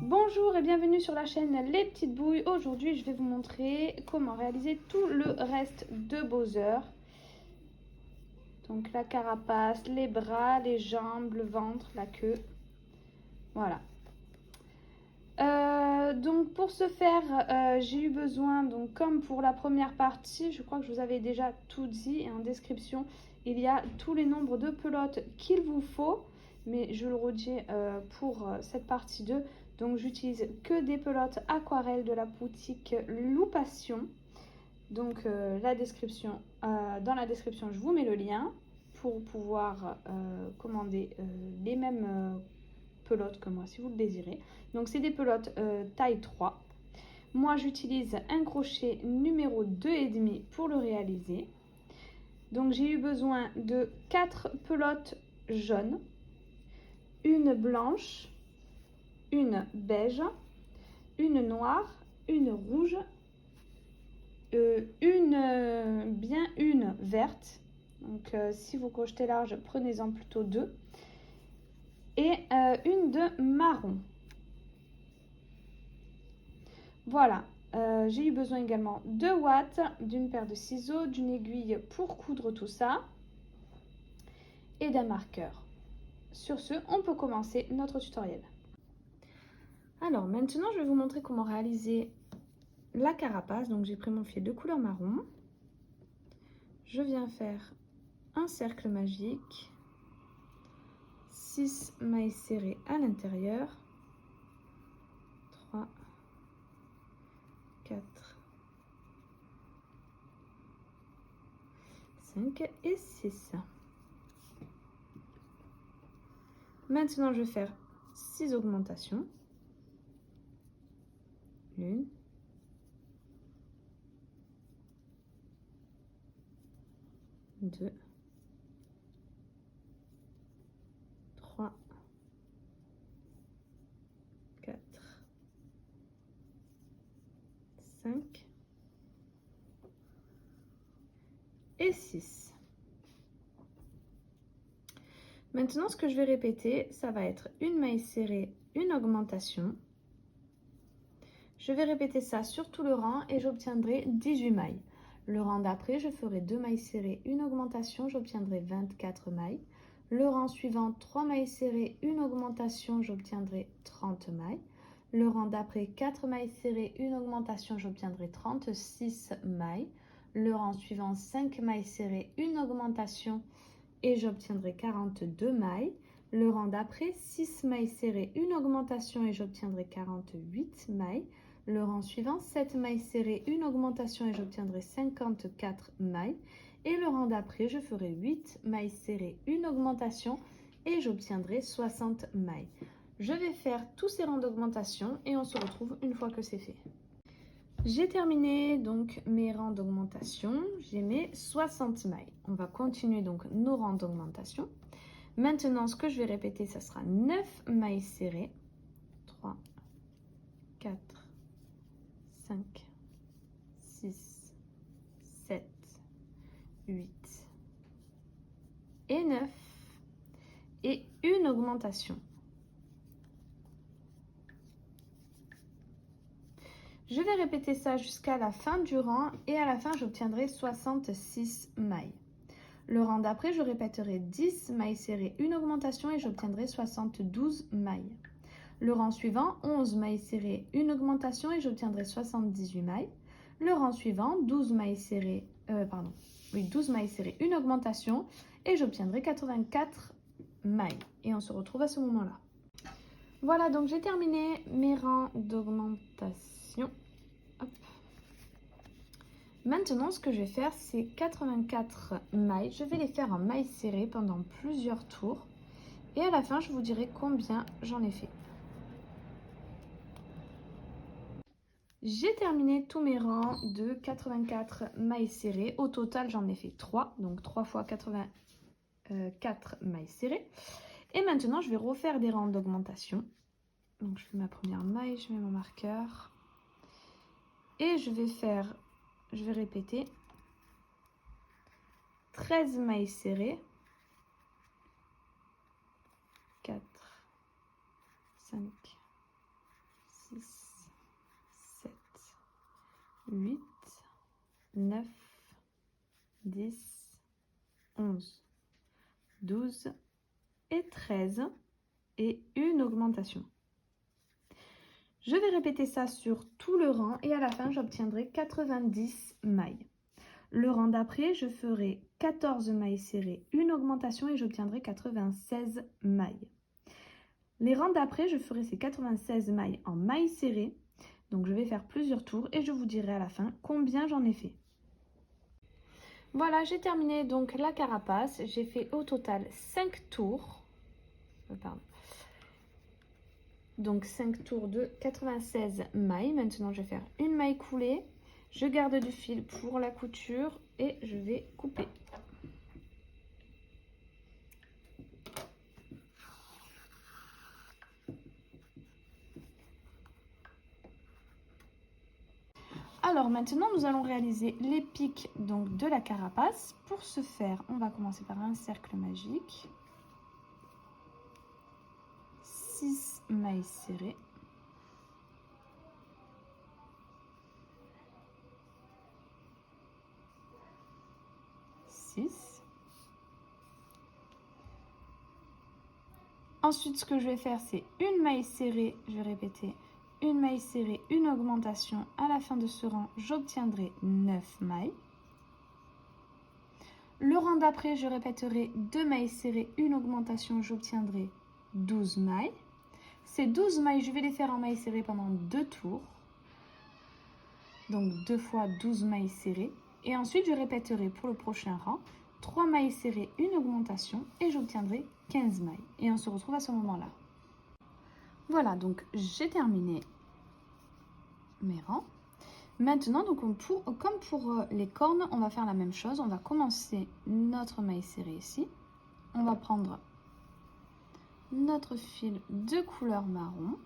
Bonjour et bienvenue sur la chaîne Les Petites Bouilles. Aujourd'hui, je vais vous montrer comment réaliser tout le reste de Bowser. Donc la carapace, les bras, les jambes, le ventre, la queue. Voilà. Donc pour ce faire, j'ai eu besoin, donc comme pour la première partie, je crois que je vous avais déjà tout dit et en description, il y a tous les nombres de pelotes qu'il vous faut. Mais je le redis pour cette partie 2. Donc j'utilise que des pelotes aquarelles de la boutique Loupation. Donc la description, dans la description, je vous mets le lien pour pouvoir commander les mêmes pelotes que moi si vous le désirez. Donc c'est des pelotes taille 3. Moi j'utilise un crochet numéro 2,5 pour le réaliser. Donc j'ai eu besoin de 4 pelotes jaunes, une blanche, une beige, une noire, une rouge, une verte. Donc si vous crochetez large, prenez-en plutôt 2. Et une de marron. Voilà, j'ai eu besoin également de watts, d'une paire de ciseaux, d'une aiguille pour coudre tout ça et d'un marqueur. Sur ce, on peut commencer notre tutoriel. Alors maintenant, je vais vous montrer comment réaliser la carapace. Donc j'ai pris mon fil de couleur marron. Je viens faire un cercle magique, 6 mailles serrées à l'intérieur, 3, 4, 5 et 6. Maintenant, je vais faire 6 augmentations. 1, 2, 3, 4, 5 et 6. Maintenant, ce que je vais répéter, ça va être une maille serrée, une augmentation. Je vais répéter ça sur tout le rang et j'obtiendrai 18 mailles. Le rang d'après, je ferai 2 mailles serrées, une augmentation, j'obtiendrai 24 mailles. Le rang suivant, 3 mailles serrées, une augmentation, j'obtiendrai 30 mailles. Le rang d'après, 4 mailles serrées, une augmentation, j'obtiendrai 36 mailles. Le rang suivant, 5 mailles serrées, une augmentation et j'obtiendrai 42 mailles. Le rang d'après, 6 mailles serrées, une augmentation et j'obtiendrai 48 mailles. Le rang suivant, 7 mailles serrées, une augmentation et j'obtiendrai 54 mailles. Et le rang d'après, je ferai 8 mailles serrées, une augmentation et j'obtiendrai 60 mailles. Je vais faire tous ces rangs d'augmentation et on se retrouve une fois que c'est fait. J'ai terminé donc mes rangs d'augmentation, j'ai mes 60 mailles. On va continuer donc nos rangs d'augmentation. Maintenant, ce que je vais répéter, ça sera 9 mailles serrées. 3, 4, 5, 6, 7, 8 et 9. Et une augmentation. Je vais répéter ça jusqu'à la fin du rang et à la fin, j'obtiendrai 66 mailles. Le rang d'après, je répéterai 10 mailles serrées, une augmentation et j'obtiendrai 72 mailles. Le rang suivant, 11 mailles serrées, une augmentation et j'obtiendrai 78 mailles. Le rang suivant, 12 mailles serrées, 12 mailles serrées, une augmentation et j'obtiendrai 84 mailles. Et on se retrouve à ce moment-là. Voilà, donc j'ai terminé mes rangs d'augmentation. Hop. Maintenant, ce que je vais faire, c'est 84 mailles. Je vais les faire en mailles serrées pendant plusieurs tours. Et à la fin, je vous dirai combien j'en ai fait. J'ai terminé tous mes rangs de 84 mailles serrées. Au total, j'en ai fait 3. Donc 3 fois 84 mailles serrées. Et maintenant, je vais refaire des rangs d'augmentation. Donc je fais ma première maille, je mets mon marqueur. Et je vais répéter 13 mailles serrées. 4, 5, 6, 7, 8, 9, 10, 11, 12 et 13 et une augmentation. Je vais répéter ça sur tout le rang et à la fin j'obtiendrai 90 mailles. Le rang d'après, je ferai 14 mailles serrées, une augmentation et j'obtiendrai 96 mailles. Les rangs d'après, je ferai ces 96 mailles en mailles serrées. Donc je vais faire plusieurs tours et je vous dirai à la fin combien j'en ai fait. Voilà, j'ai terminé donc la carapace. J'ai fait au total 5 tours. Pardon. Donc 5 tours de 96 mailles. Maintenant, je vais faire une maille coulée. Je garde du fil pour la couture et je vais couper. Alors maintenant, nous allons réaliser les pics donc, de la carapace. Pour ce faire, on va commencer par un cercle magique. 6 mailles serrées. Ensuite, ce que je vais faire, c'est une maille serrée. Je vais répéter une maille serrée, une augmentation. À la fin de ce rang, j'obtiendrai 9 mailles. Le rang d'après, je répéterai 2 mailles serrées, une augmentation. J'obtiendrai 12 mailles. Ces 12 mailles, je vais les faire en mailles serrées pendant 2 tours. Donc 2 fois 12 mailles serrées. Et ensuite, je répéterai pour le prochain rang 3 mailles serrées, une augmentation et j'obtiendrai 15 mailles. Et on se retrouve à ce moment-là. Voilà, donc j'ai terminé mes rangs. Maintenant, donc comme pour les cornes, on va faire la même chose. On va commencer notre maille serrée ici. On va prendre notre fil de couleur marron.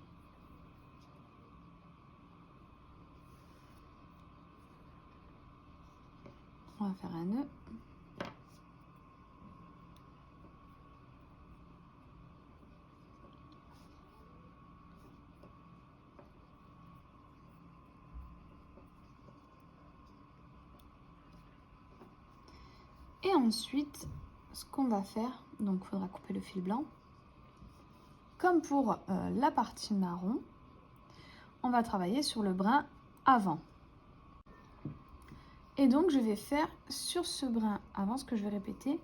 On va faire un nœud. Et ensuite, ce qu'on va faire, donc il faudra couper le fil blanc. Comme pour la partie marron, on va travailler sur le brin avant. Et donc, je vais faire sur ce brin avant, ce que je vais répéter,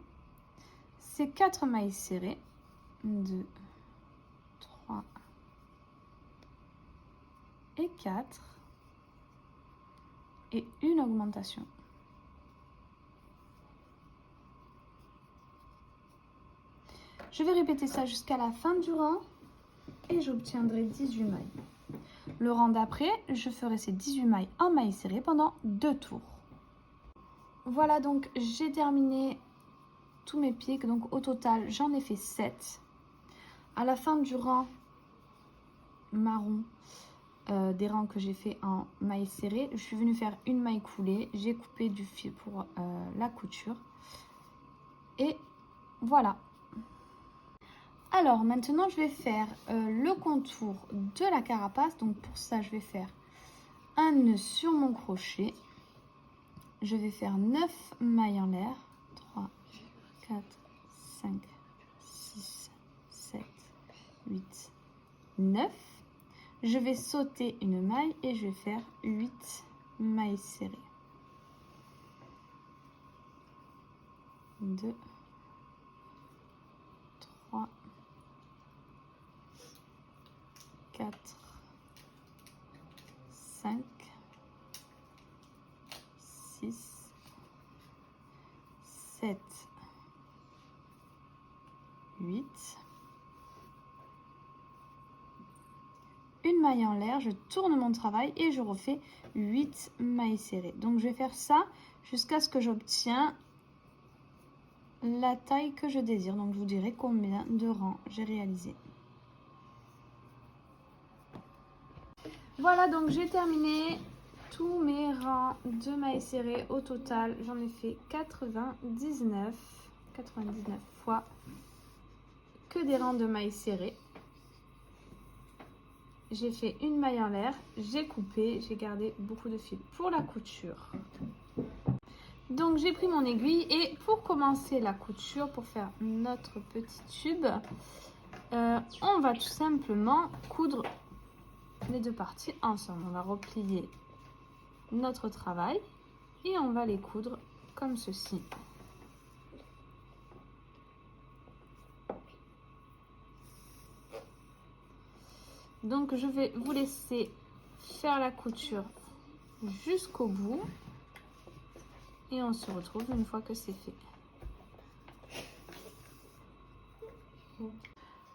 c'est 4 mailles serrées. 2, 3 et 4. Et une augmentation. Je vais répéter ça jusqu'à la fin du rang et j'obtiendrai 18 mailles. Le rang d'après, je ferai ces 18 mailles en mailles serrées pendant 2 tours. Voilà, donc j'ai terminé tous mes pics. Donc au total, j'en ai fait 7. À la fin du rang marron, des rangs que j'ai fait en mailles serrées, je suis venue faire une maille coulée. J'ai coupé du fil pour la couture. Et voilà. Alors maintenant, je vais faire le contour de la carapace. Donc pour ça, je vais faire un nœud sur mon crochet. Je vais faire 9 mailles en l'air. 3, 4, 5, 6, 7, 8, 9. Je vais sauter une maille et je vais faire 8 mailles serrées. 2, 3, 4, 5, 6, 7, 8. Une maille en l'air, je tourne mon travail et je refais 8 mailles serrées. Donc je vais faire ça jusqu'à ce que j'obtiens la taille que je désire. Donc je vous dirai combien de rangs j'ai réalisé. Voilà, donc j'ai terminé tous mes rangs de mailles serrées. Au total, j'en ai fait 99 fois que des rangs de mailles serrées. j'ai fait une maille en l'air, j'ai coupé, j'ai gardé beaucoup de fil pour la couture. Donc j'ai pris mon aiguille et pour commencer la couture, pour faire notre petit tube, on va tout simplement coudre les deux parties ensemble. On va replier notre travail et on va les coudre comme ceci. Donc je vais vous laisser faire la couture jusqu'au bout et on se retrouve une fois que c'est fait.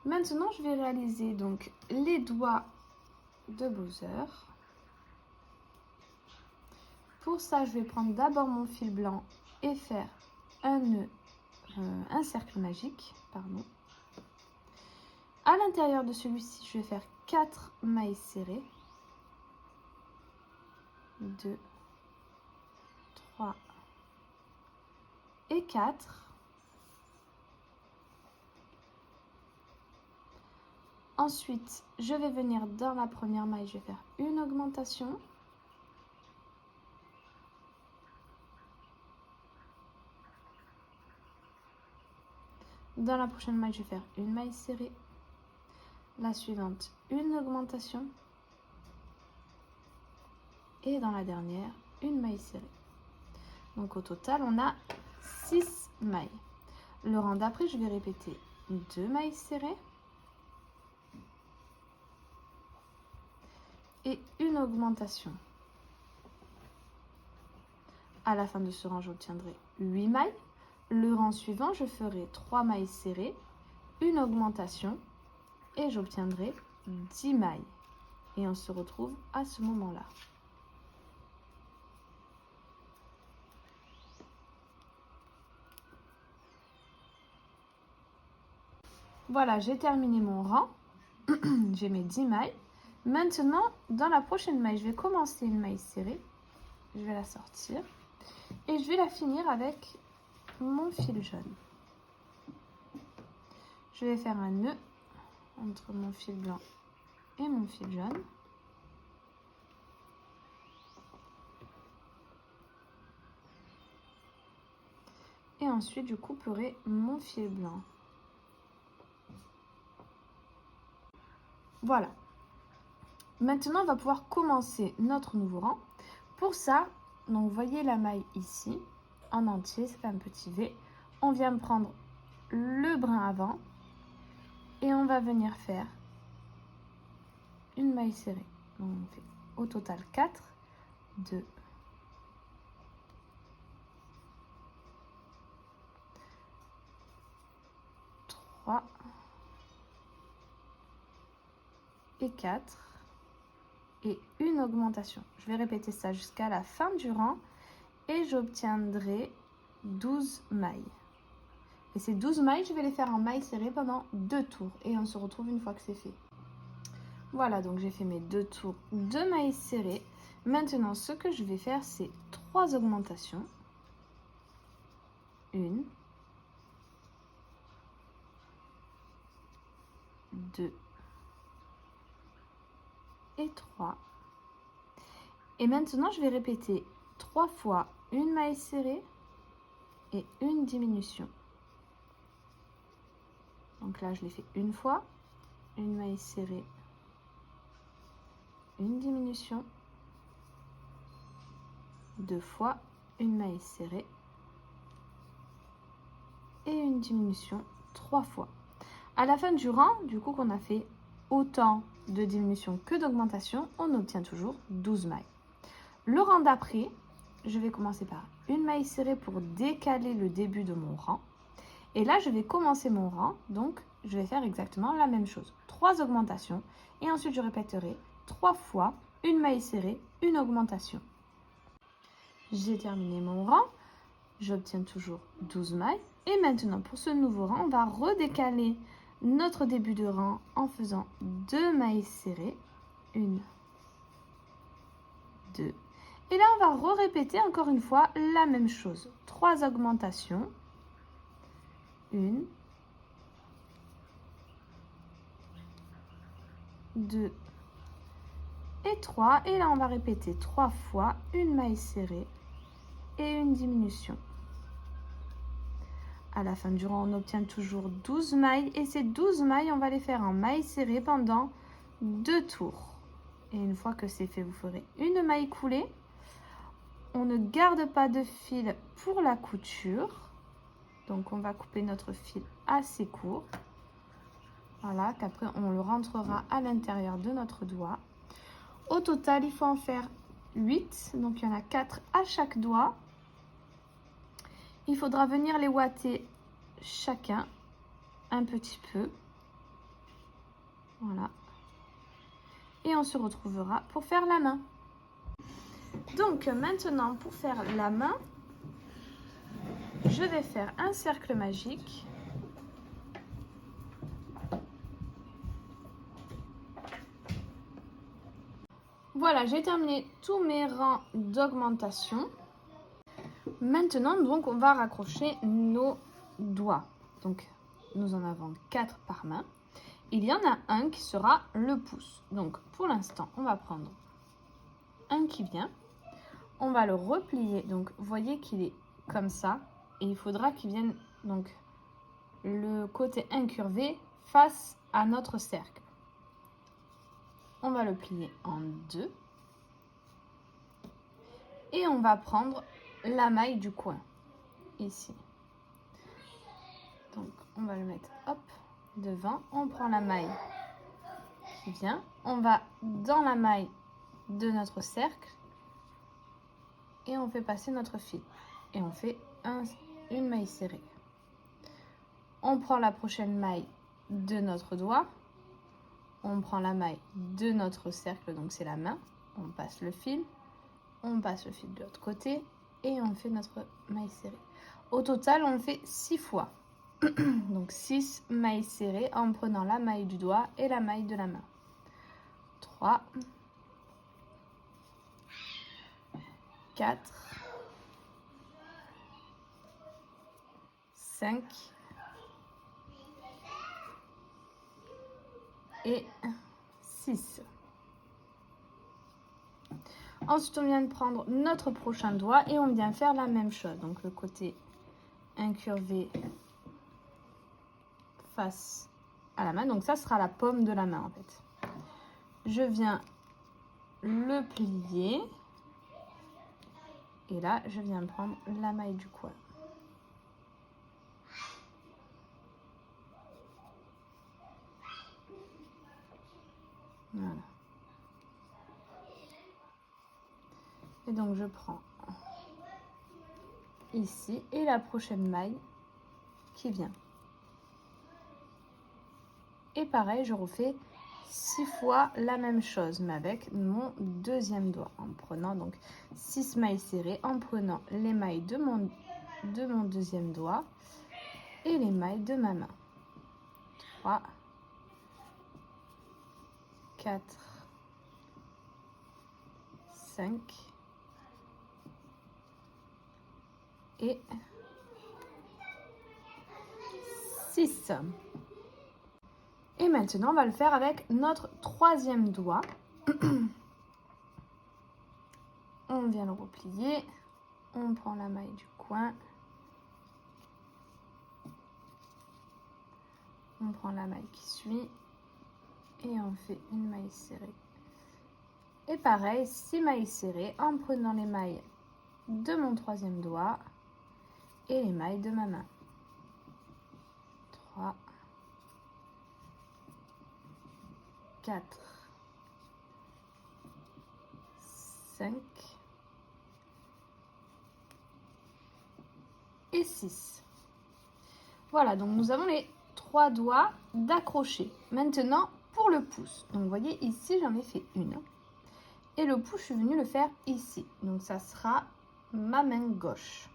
Maintenant je vais réaliser donc les doigts de Bowser. Pour ça je vais prendre d'abord mon fil blanc et faire un nœud, un cercle magique, pardon. À l'intérieur de celui-ci je vais faire 4 mailles serrées, 2, 3 et 4. Ensuite, je vais venir dans la première maille, je vais faire une augmentation. Dans la prochaine maille, je vais faire une maille serrée. La suivante, une augmentation. Et dans la dernière, une maille serrée. Donc au total, on a 6 mailles. Le rang d'après, je vais répéter 2 mailles serrées. Et une augmentation. À la fin de ce rang, j'obtiendrai 8 mailles. Le rang suivant, je ferai 3 mailles serrées, une augmentation et j'obtiendrai 10 mailles. Et on se retrouve à ce moment-là. Voilà, j'ai terminé mon rang. J'ai mes 10 mailles. Maintenant, dans la prochaine maille, je vais commencer une maille serrée. Je vais la sortir. Et je vais la finir avec mon fil jaune. Je vais faire un nœud entre mon fil blanc et mon fil jaune. Et ensuite, je couperai mon fil blanc. Voilà. Maintenant, on va pouvoir commencer notre nouveau rang. Pour ça, donc, vous voyez la maille ici, en entier, c'est un petit V. On vient prendre le brin avant et on va venir faire une maille serrée. Donc, on fait au total 4, 2, 3 et 4 et une augmentation. Je vais répéter ça jusqu'à la fin du rang et j'obtiendrai 12 mailles. Et ces 12 mailles, je vais les faire en mailles serrées pendant 2 tours et on se retrouve une fois que c'est fait. Voilà, donc j'ai fait mes 2 tours de mailles serrées. Maintenant, ce que je vais faire, c'est 3 augmentations. 1, 2 et 3. Et maintenant, je vais répéter 3 fois une maille serrée et une diminution. Donc là, je l'ai fait une fois, une maille serrée, une diminution, 2 fois une maille serrée et une diminution 3 fois. À la fin du rang, du coup qu'on a fait autant de diminution que d'augmentation, on obtient toujours 12 mailles. Le rang d'après, je vais commencer par une maille serrée pour décaler le début de mon rang. Et là, je vais commencer mon rang, donc je vais faire exactement la même chose. 3 augmentations et ensuite je répéterai 3 fois une maille serrée, une augmentation. J'ai terminé mon rang, j'obtiens toujours 12 mailles. Et maintenant, pour ce nouveau rang, on va redécaler notre début de rang en faisant 2 mailles serrées, 1, 2. Et là, on va répéter encore une fois la même chose. 3 augmentations, 1, 2 et 3. Et là, on va répéter 3 fois une maille serrée et une diminution. À la fin du rang, on obtient toujours 12 mailles. Et ces 12 mailles, on va les faire en maille serrée pendant 2 tours. Et une fois que c'est fait, vous ferez une maille coulée. On ne garde pas de fil pour la couture. Donc, on va couper notre fil assez court. Voilà, qu'après, on le rentrera à l'intérieur de notre doigt. Au total, il faut en faire 8. Donc, il y en a 4 à chaque doigt. Il faudra venir les ouater chacun un petit peu. Voilà. Et on se retrouvera pour faire la main. Donc, maintenant, pour faire la main, je vais faire un cercle magique. Voilà, j'ai terminé tous mes rangs d'augmentation. Maintenant, donc, on va raccrocher nos doigts. Donc, nous en avons 4 par main. Il y en a un qui sera le pouce. Donc, pour l'instant, on va prendre un qui vient. On va le replier. Donc, vous voyez qu'il est comme ça. Et il faudra qu'il vienne, donc, le côté incurvé face à notre cercle. On va le plier en 2. Et on va prendre la maille du coin, ici. Donc, on va le mettre, hop, devant. On prend la maille qui vient. On va dans la maille de notre cercle. Et on fait passer notre fil. Et on fait une maille serrée. On prend la prochaine maille de notre doigt. On prend la maille de notre cercle, donc c'est la main. On passe le fil. On passe le fil de l'autre côté. Et on fait notre maille serrée. Au total, on le fait 6 fois. Donc 6 mailles serrées en prenant la maille du doigt et la maille de la main. 3, 4, 5 et 6. Ensuite, on vient de prendre notre prochain doigt et on vient faire la même chose. Donc, le côté incurvé face à la main. Donc, ça sera la paume de la main, en fait. Je viens le plier. Et là, je viens prendre la maille du coin. Voilà. Et donc, je prends ici et la prochaine maille qui vient. Et pareil, je refais 6 fois la même chose, mais avec mon deuxième doigt. En prenant donc 6 mailles serrées, en prenant les mailles de mon deuxième doigt et les mailles de ma main. 3, 4, 5 et 6. Et maintenant, on va le faire avec notre troisième doigt. On vient le replier. On prend la maille du coin. On prend la maille qui suit. Et on fait une maille serrée. Et pareil, 6 mailles serrées en prenant les mailles de mon troisième doigt et les mailles de ma main. 3, 4, 5 et 6. Voilà, donc nous avons les 3 doigts d'accrocher. Maintenant, pour le pouce. Donc, vous voyez, ici, j'en ai fait une. Et le pouce, je suis venue le faire ici. Donc, ça sera ma main gauche.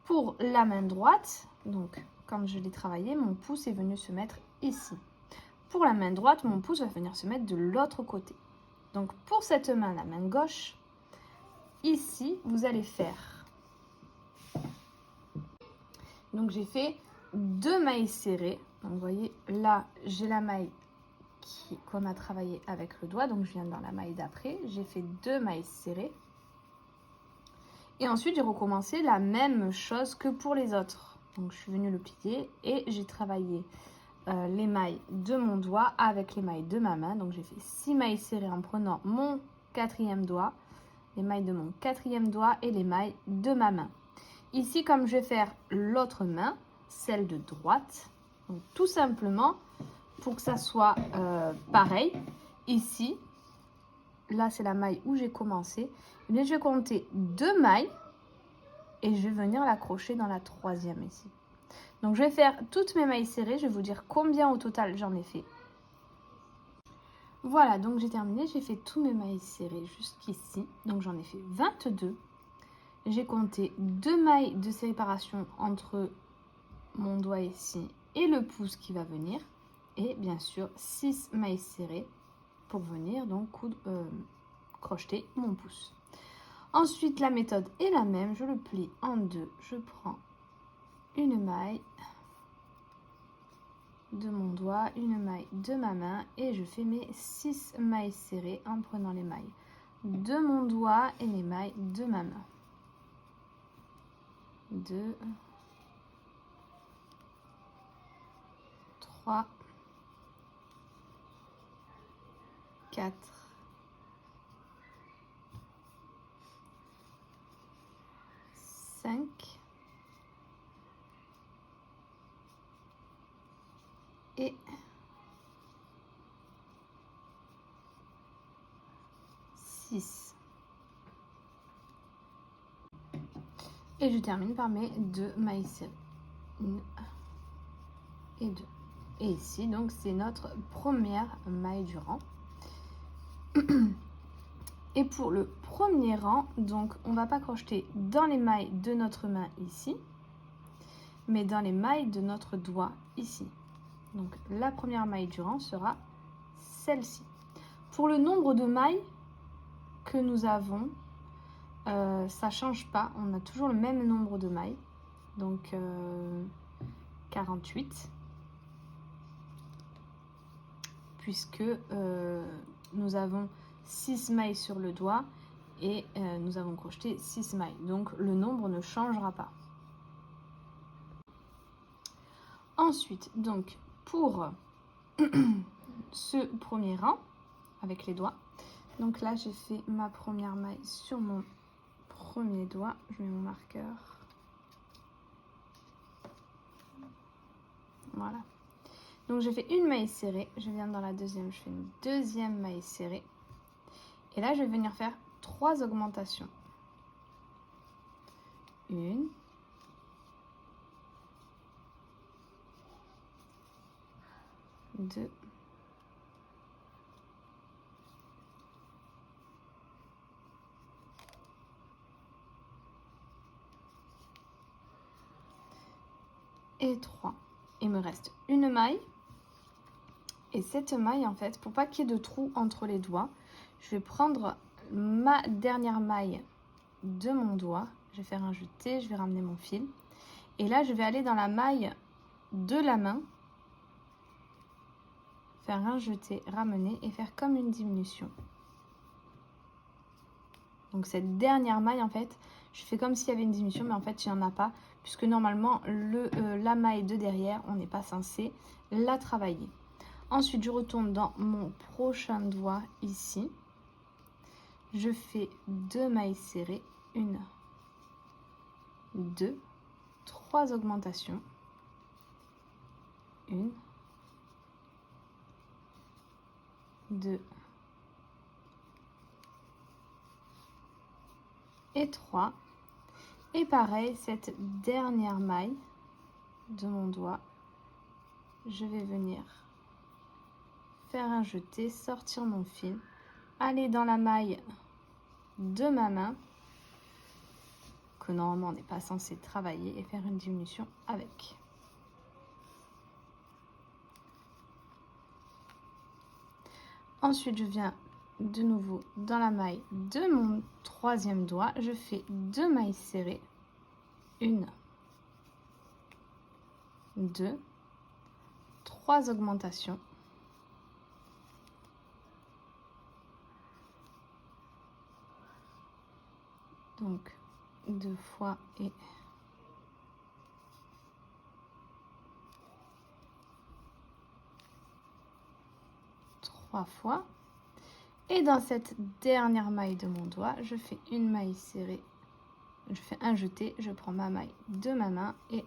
Pour la main droite, donc, comme je l'ai travaillé, mon pouce est venu se mettre ici. Pour la main droite, mon pouce va venir se mettre de l'autre côté. Donc, pour cette main, la main gauche, ici, vous allez faire. Donc, j'ai fait 2 mailles serrées. Donc, vous voyez, là, j'ai la maille qu'on a travaillé avec le doigt. Donc je viens dans la maille d'après, j'ai fait 2 mailles serrées. Et ensuite j'ai recommencé la même chose que pour les autres. Donc je suis venue le plier et j'ai travaillé les mailles de mon doigt avec les mailles de ma main. Donc j'ai fait 6 mailles serrées en prenant mon 4e doigt, les mailles de mon 4e doigt et les mailles de ma main. Ici, comme je vais faire l'autre main, celle de droite, donc tout simplement pour que ça soit pareil, ici, là c'est la maille où j'ai commencé, mais je vais compter 2 mailles et je vais venir l'accrocher dans la 3e ici. Donc je vais faire toutes mes mailles serrées, je vais vous dire combien au total j'en ai fait. Voilà, donc j'ai terminé, j'ai fait tous mes mailles serrées jusqu'ici, donc j'en ai fait 22. J'ai compté 2 mailles de séparation entre mon doigt ici et le pouce qui va venir. Et bien sûr 6 mailles serrées pour venir donc crocheter mon pouce. Ensuite la méthode est la même, je le plie en deux. Je prends une maille de mon doigt, une maille de ma main et je fais mes 6 mailles serrées en prenant les mailles de mon doigt et les mailles de ma main. 2, 3, 4, 5, 6. Et je termine par mes 2 mailles serrées. 1 et 2. Et ici, donc, c'est notre première maille du rang. Et pour le premier rang, donc, on ne va pas crocheter dans les mailles de notre main ici, mais dans les mailles de notre doigt ici. Donc, la première maille du rang sera celle-ci. Pour le nombre de mailles que nous avons, ça ne change pas. On a toujours le même nombre de mailles. Donc, 48. Puisque nous avons 6 mailles sur le doigt et nous avons crocheté 6 mailles. Donc le nombre ne changera pas. Ensuite, donc pour ce premier rang avec les doigts, donc là j'ai fait ma première maille sur mon premier doigt. Je mets mon marqueur. Voilà. Donc j'ai fait une maille serrée, je viens dans la deuxième, je fais une deuxième maille serrée. Et là je vais venir faire 3 augmentations. 1, 2, 3. Il me reste une maille. Et cette maille, en fait, pour pas qu'il y ait de trou entre les doigts, je vais prendre ma dernière maille de mon doigt. Je vais faire un jeté, je vais ramener mon fil. Et là, je vais aller dans la maille de la main, faire un jeté, ramener et faire comme une diminution. Donc cette dernière maille, en fait, je fais comme s'il y avait une diminution, mais en fait, il n'y en a pas, puisque normalement, la maille de derrière, on n'est pas censé la travailler. Ensuite, je retourne dans mon prochain doigt ici. Je fais 2 mailles serrées, 1, 2, 3 augmentations. 1, 2 et 3. Et pareil, cette dernière maille de mon doigt, je vais venir faire un jeté, sortir mon fil, aller dans la maille de ma main, que normalement on n'est pas censé travailler, et faire une diminution avec. Ensuite, je viens de nouveau dans la maille de mon troisième doigt, je fais 2 mailles serrées, 1, 2, 3 augmentations, Donc 2 fois et 3 fois. Et dans cette dernière maille de mon doigt, je fais une maille serrée, je fais un jeté, je prends ma maille de ma main et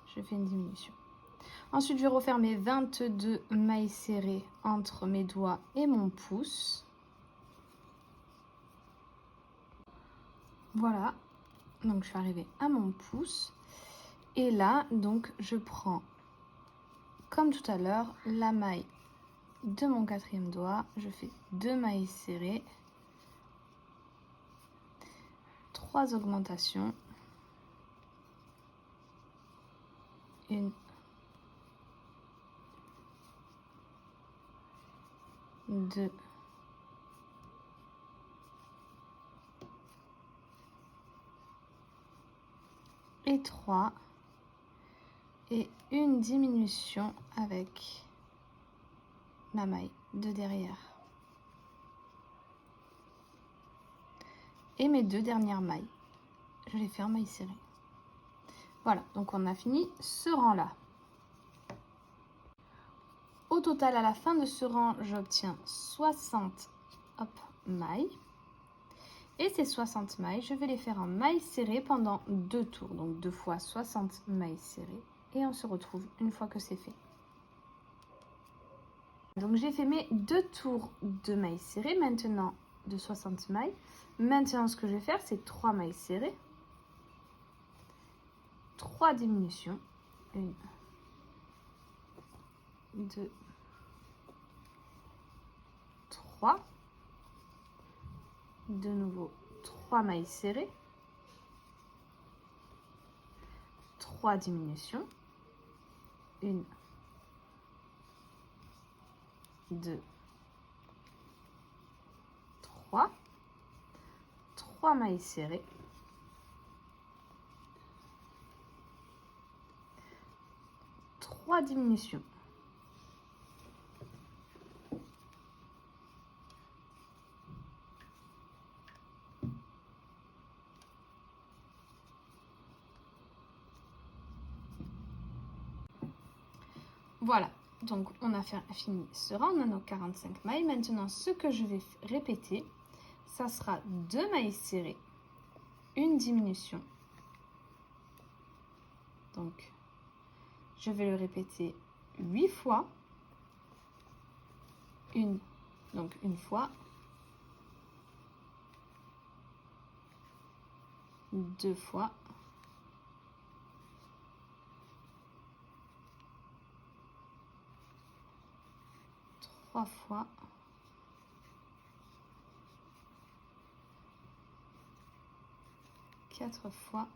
je fais une diminution. Ensuite, je vais refaire mes 22 mailles serrées entre mes doigts et mon pouce. Voilà, donc je suis arrivée à mon pouce. Et là, donc, je prends, comme tout à l'heure, la maille de mon 4e doigt, je fais 2 mailles serrées, 3 augmentations, 1, 2, et 3, et une diminution avec ma maille de derrière. Et mes 2 dernières mailles, je les fais en maille serrée. Voilà, donc on a fini ce rang-là. Au total, à la fin de ce rang, j'obtiens 60 mailles. Et ces 60 mailles, je vais les faire en maille serrée pendant 2 tours. Donc 2 fois 60 mailles serrées. Et on se retrouve une fois que c'est fait. Donc j'ai fait mes 2 tours de mailles serrées maintenant de 60 mailles. Maintenant, ce que je vais faire, c'est 3 mailles serrées. 3 diminutions. 1, 2, 3. De nouveau, 3 mailles serrées. 3 diminutions. 1, 2, 3. 3 mailles serrées. 3 diminutions. Voilà, donc on a fini ce rang, on a nos 45 mailles. Maintenant, ce que je vais répéter, ça sera 2 mailles serrées, une diminution. Donc, je vais le répéter 8 fois. Donc une fois. 2 fois. 3 fois. 4 fois.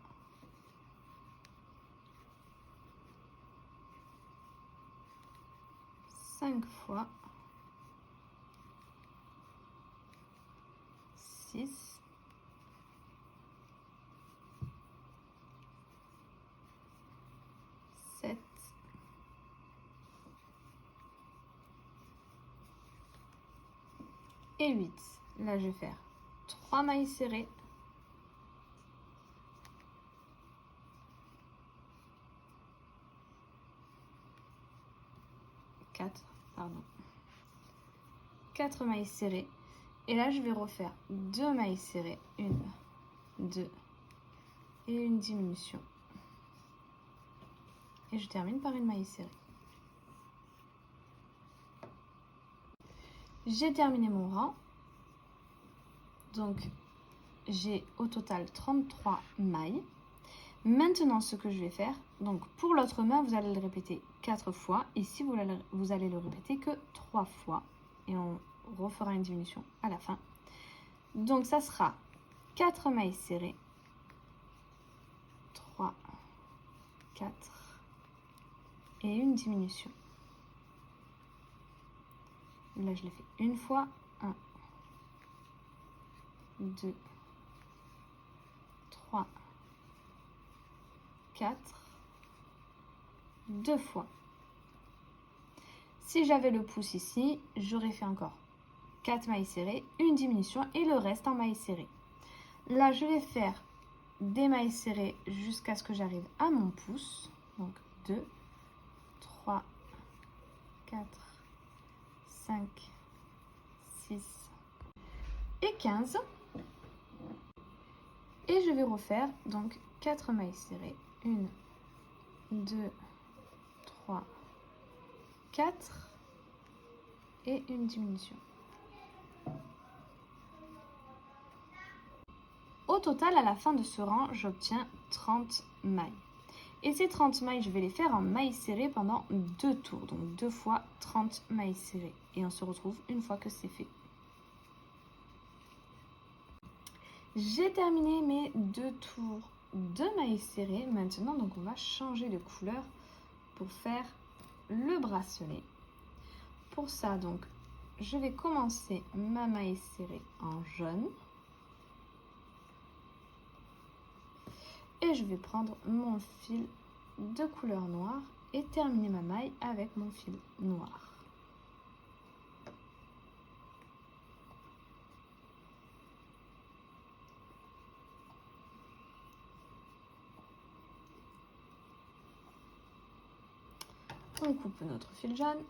5 fois. 6. 7. Et 8. Là, je vais faire 3 mailles serrées. 4 mailles serrées. Et là, je vais refaire 2 mailles serrées. 1, 2 et une diminution. Et je termine par une maille serrée. J'ai terminé mon rang. Donc, j'ai au total 33 mailles. Maintenant, ce que je vais faire, donc pour l'autre main, vous allez le répéter 4 fois. Ici, vous allez le répéter que 3 fois. Et on refera une diminution à la fin. Donc, ça sera 4 mailles serrées. 3, 4 et une diminution. Là, je l'ai fait une fois. 1, 2, 3, 4, 2 fois. Si j'avais le pouce ici, j'aurais fait encore 4 mailles serrées, une diminution et le reste en mailles serrées. Là, je vais faire des mailles serrées jusqu'à ce que j'arrive à mon pouce. Donc 2, 3, 4, 5, 6 et 15. Et je vais refaire donc 4 mailles serrées. 1, 2, 3, 4 et une diminution. Au total, à la fin de ce rang, j'obtiens 30 mailles. Et ces 30 mailles, je vais les faire en mailles serrées pendant 2 tours. Donc 2 fois 30 mailles serrées. Et on se retrouve une fois que c'est fait. J'ai terminé mes 2 tours de mailles serrées. Maintenant, donc on va changer de couleur pour faire le bracelet. Pour ça, donc, je vais commencer ma maille serrée en jaune. Et je vais prendre mon fil de couleur noire et terminer ma maille avec mon fil noir. On coupe notre fil jaune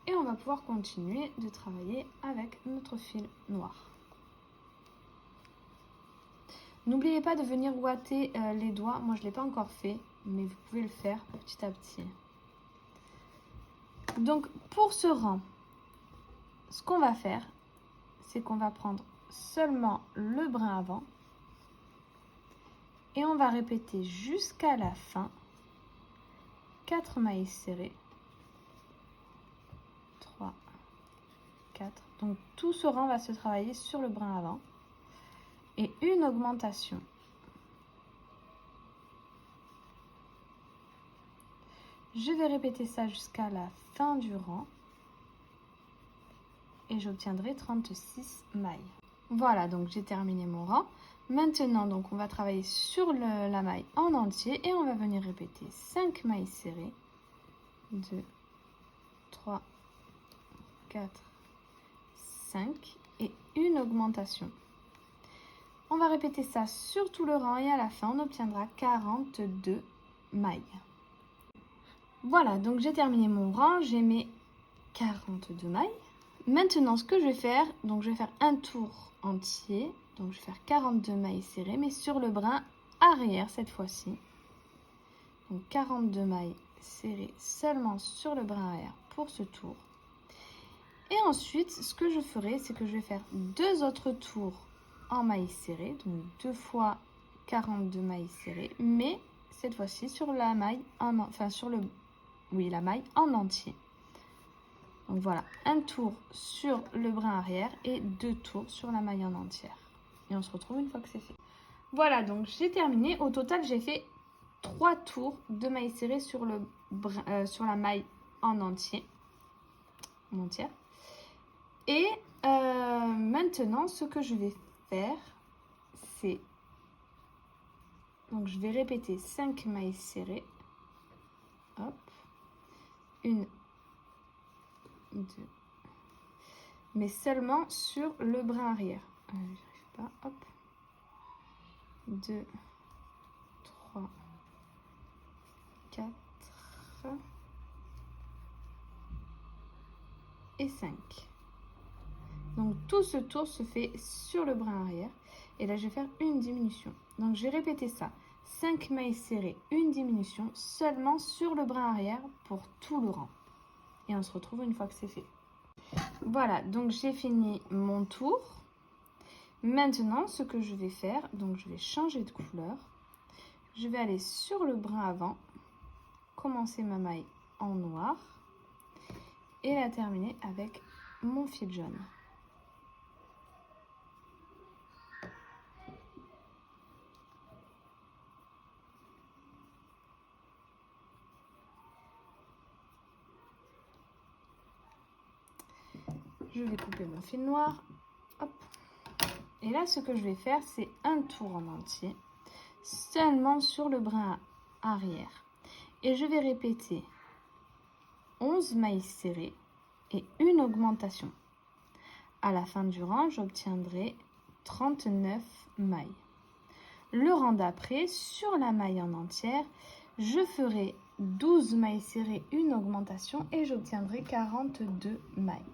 et on va pouvoir continuer de travailler avec notre fil noir. N'oubliez pas de venir ouater les doigts. Moi, je ne l'ai pas encore fait, mais vous pouvez le faire petit à petit. Donc, pour ce rang, ce qu'on va faire, c'est qu'on va prendre seulement le brin avant et on va répéter jusqu'à la fin 4 mailles serrées. 3, 4. Donc, tout ce rang va se travailler sur le brin avant et une augmentation. Je vais répéter ça jusqu'à la fin du rang et j'obtiendrai 36 mailles. Voilà, donc j'ai terminé mon rang. Maintenant, donc on va travailler sur la maille en entier et on va venir répéter 5 mailles serrées. 2, 3, 4, 5 et une augmentation. On va répéter ça sur tout le rang et à la fin, on obtiendra 42 mailles. Voilà, donc j'ai terminé mon rang, j'ai mes 42 mailles. Maintenant, ce que je vais faire, donc je vais faire un tour entier. Donc, je vais faire 42 mailles serrées, mais sur le brin arrière cette fois-ci. Donc, 42 mailles serrées seulement sur le brin arrière pour ce tour. Et ensuite, ce que je ferai, c'est que je vais faire 2 autres tours en mailles serrées. Donc, 2 fois 42 mailles serrées, mais cette fois-ci sur la maille, la maille en entier. Donc voilà, un tour sur le brin arrière et 2 tours sur la maille en entière. Et on se retrouve une fois que c'est fait. Voilà, donc j'ai terminé. Au total, j'ai fait 3 tours de mailles serrées sur la maille en entière. Et maintenant, ce que je vais faire, c'est... Donc je vais répéter 5 mailles serrées. Hop. 1, 2. Mais seulement sur le brin arrière. J'arrive pas. Hop. 2, 3, 4 et 5. Donc tout ce tour se fait sur le brin arrière. Et là, je vais faire une diminution. Donc je vais répéter ça. 5 mailles serrées, une diminution seulement sur le brin arrière pour tout le rang. Et on se retrouve une fois que c'est fait. Voilà, donc j'ai fini mon tour. Maintenant, ce que je vais faire, donc je vais changer de couleur. Je vais aller sur le brin avant, commencer ma maille en noir et la terminer avec mon fil jaune. Je vais couper mon fil noir. Hop. Et là, ce que je vais faire, c'est un tour en entier, seulement sur le brin arrière. Et je vais répéter 11 mailles serrées et une augmentation. À la fin du rang, j'obtiendrai 39 mailles. Le rang d'après, sur la maille en entière, je ferai 12 mailles serrées, une augmentation et j'obtiendrai 42 mailles.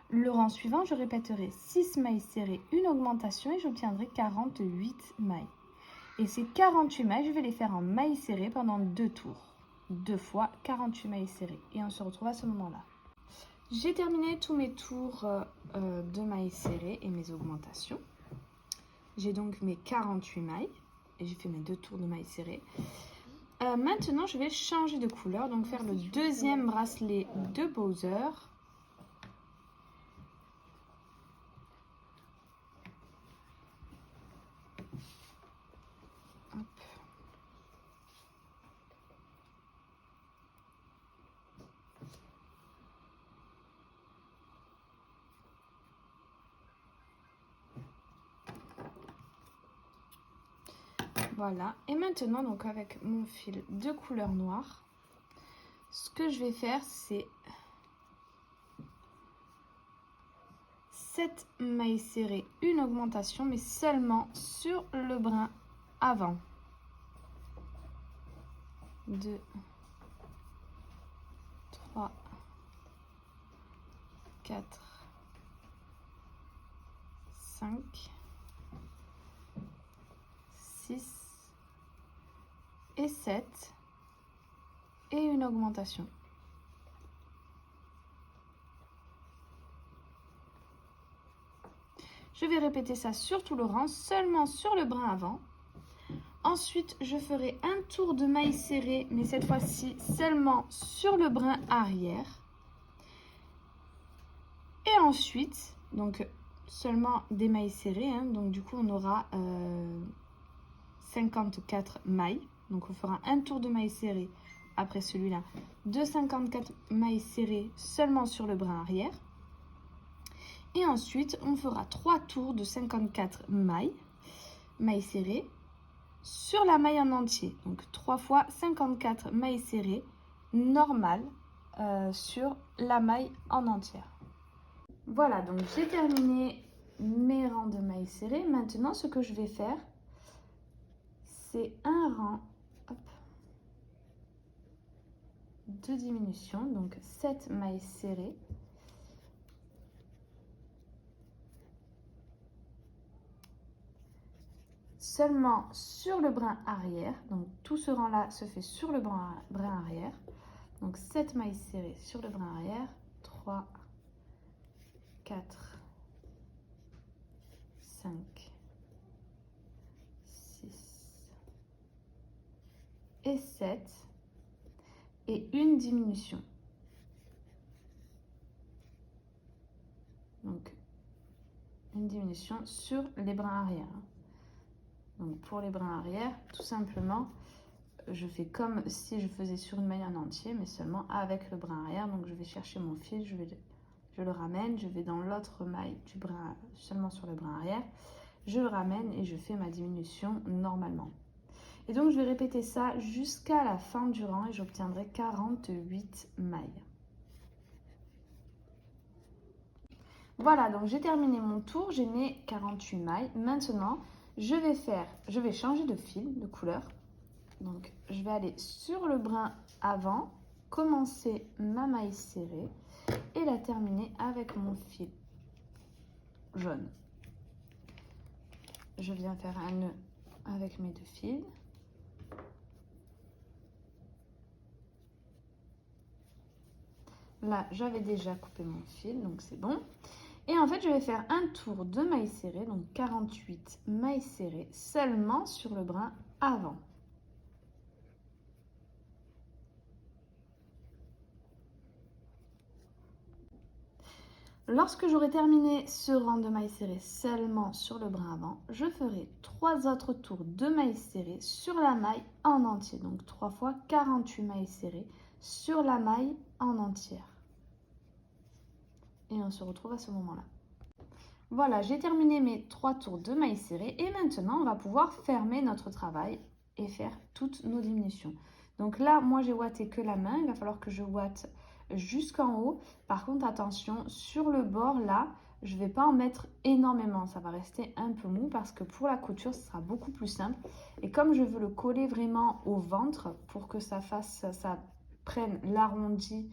Le rang suivant, je répéterai 6 mailles serrées, une augmentation et j'obtiendrai 48 mailles. Et ces 48 mailles, je vais les faire en mailles serrées pendant 2 tours. 2 fois 48 mailles serrées. Et on se retrouve à ce moment-là. J'ai terminé tous mes tours de mailles serrées et mes augmentations. J'ai donc mes 48 mailles et j'ai fait mes 2 tours de mailles serrées. Maintenant, je vais changer de couleur, donc faire le deuxième bracelet de Bowser. Hop. Voilà, et maintenant, donc avec mon fil de couleur noire, ce que je vais faire, c'est 7 mailles serrées, une augmentation, mais seulement sur le brin avant. 2, 3, 4, 5, 6 et 7 et une augmentation. Je vais répéter ça sur tout le rang, seulement sur le brin avant. Ensuite, je ferai un tour de mailles serrées, mais cette fois-ci seulement sur le brin arrière. Et ensuite, donc seulement des mailles serrées, hein, donc du coup on aura 54 mailles. Donc on fera un tour de mailles serrées après celui-là, de 54 mailles serrées seulement sur le brin arrière. Et ensuite, on fera 3 tours de 54 mailles serrées sur la maille en entier. Donc 3 fois 54 mailles serrées normales sur la maille en entière. Voilà, donc j'ai terminé mes rangs de mailles serrées. Maintenant, ce que je vais faire, c'est un rang de diminution, donc 7 mailles serrées. Seulement sur le brin arrière, donc tout ce rang là se fait sur le brin arrière, donc 7 mailles serrées sur le brin arrière, 3, 4, 5, 6 et 7 et une diminution. Donc une diminution sur les brins arrière. Donc pour les brins arrière, tout simplement, je fais comme si je faisais sur une maille en entier, mais seulement avec le brin arrière. Donc je vais chercher mon fil, je le ramène, je vais dans l'autre maille du brin, seulement sur le brin arrière. Je le ramène et je fais ma diminution normalement. Et donc je vais répéter ça jusqu'à la fin du rang et j'obtiendrai 48 mailles. Voilà, donc j'ai terminé mon tour, j'ai mes 48 mailles. Maintenant, je vais changer de fil, de couleur. Donc, je vais aller sur le brin avant, commencer ma maille serrée et la terminer avec mon fil jaune. Je viens faire un nœud avec mes 2 fils. Là, j'avais déjà coupé mon fil, donc c'est bon. Et en fait, je vais faire un tour de mailles serrées, donc 48 mailles serrées seulement sur le brin avant. Lorsque j'aurai terminé ce rang de mailles serrées seulement sur le brin avant, je ferai 3 autres tours de mailles serrées sur la maille en entier. Donc 3 fois 48 mailles serrées sur la maille en entière. Et on se retrouve à ce moment-là. Voilà, j'ai terminé mes 3 tours de mailles serrées et maintenant on va pouvoir fermer notre travail et faire toutes nos diminutions. Donc là, moi j'ai ouaté que la main, il va falloir que je ouate jusqu'en haut. Par contre, attention, sur le bord là, Je ne vais pas en mettre énormément, ça va rester un peu mou parce que pour la couture, ce sera beaucoup plus simple. Et comme je veux le coller vraiment au ventre pour que ça prenne l'arrondi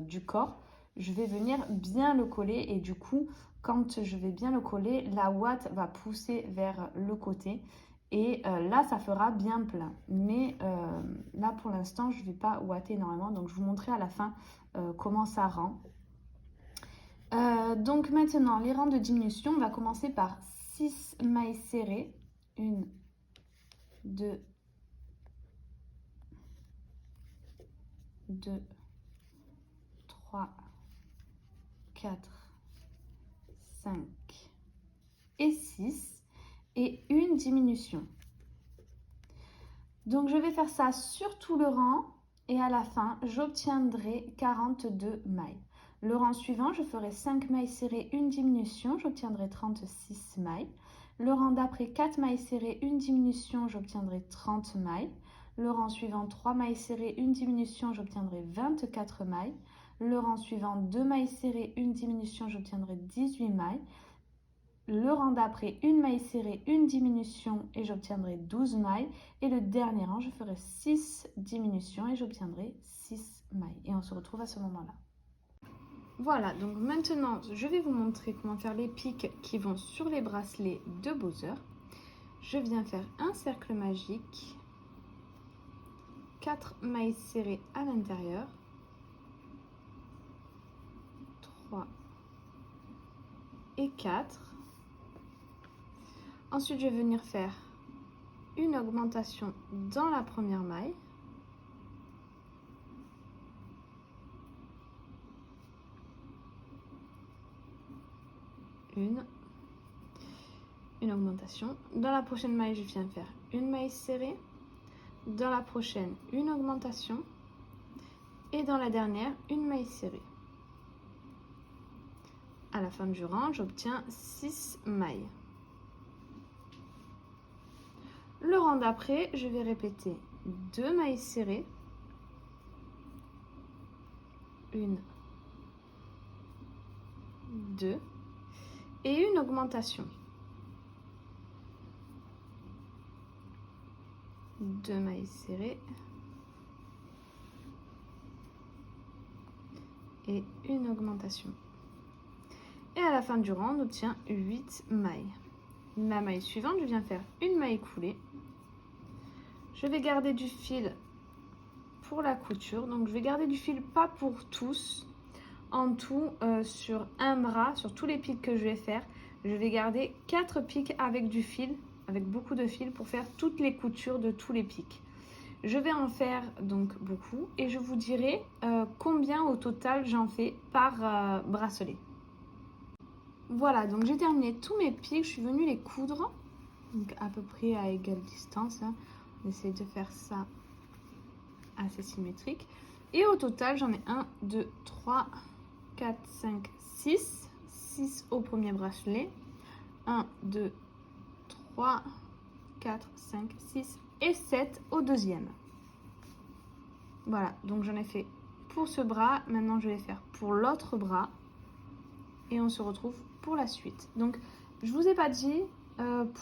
du corps, je vais venir bien le coller et du coup, quand je vais bien le coller, la ouate va pousser vers le côté et là, ça fera bien plein. Mais là, pour l'instant, je ne vais pas ouater énormément, donc je vous montrerai à la fin comment ça rend. Donc maintenant, les rangs de diminution, on va commencer par 6 mailles serrées. 1, 2, 2, 3, 4, 5 et 6. Et une diminution. Donc je vais faire ça sur tout le rang et à la fin, j'obtiendrai 42 mailles. Le rang suivant, je ferai 5 mailles serrées, une diminution, j'obtiendrai 36 mailles. Le rang d'après, 4 mailles serrées, une diminution, j'obtiendrai 30 mailles. Le rang suivant, 3 mailles serrées, une diminution, j'obtiendrai 24 mailles. Le rang suivant, 2 mailles serrées, une diminution, j'obtiendrai 18 mailles. Le rang d'après, une maille serrée, une diminution et j'obtiendrai 12 mailles. Et le dernier rang, je ferai 6 diminutions et j'obtiendrai 6 mailles. Et on se retrouve à ce moment-là. Voilà, donc maintenant, je vais vous montrer comment faire les pics qui vont sur les bracelets de Bowser. Je viens faire un cercle magique, 4 mailles serrées à l'intérieur, 3 et 4. Ensuite, je vais venir faire une augmentation dans la première maille. Une augmentation. Dans la prochaine maille, je viens faire une maille serrée. Dans la prochaine, une augmentation. Et dans la dernière, une maille serrée. À la fin du rang, j'obtiens 6 mailles. Le rang d'après, je vais répéter 2 mailles serrées. 1, 2 et une augmentation. 2 mailles serrées et une augmentation. Et à la fin du rang, on obtient 8 mailles. La maille suivante, je viens faire une maille coulée. Je vais garder du fil pour la couture. Donc, je vais garder du fil, pas pour tous. En tout, sur un bras, sur tous les pics que je vais faire, je vais garder 4 pics avec du fil, avec beaucoup de fil pour faire toutes les coutures de tous les pics. Je vais en faire donc beaucoup et je vous dirai combien au total j'en fais par bracelet. Voilà, donc j'ai terminé tous mes pics, je suis venue les coudre, donc à peu près à égale distance. Hein. On essaie de faire ça assez symétrique. Et au total, j'en ai 1, 2, 3, 4, 5, 6. 6 au premier bracelet. 1, 2, 3, 4, 5, 6 et 7 au deuxième. Voilà, donc j'en ai fait pour ce bras. Maintenant, je vais faire pour l'autre bras. Et on se retrouve pour la suite. Donc, je vous ai pas dit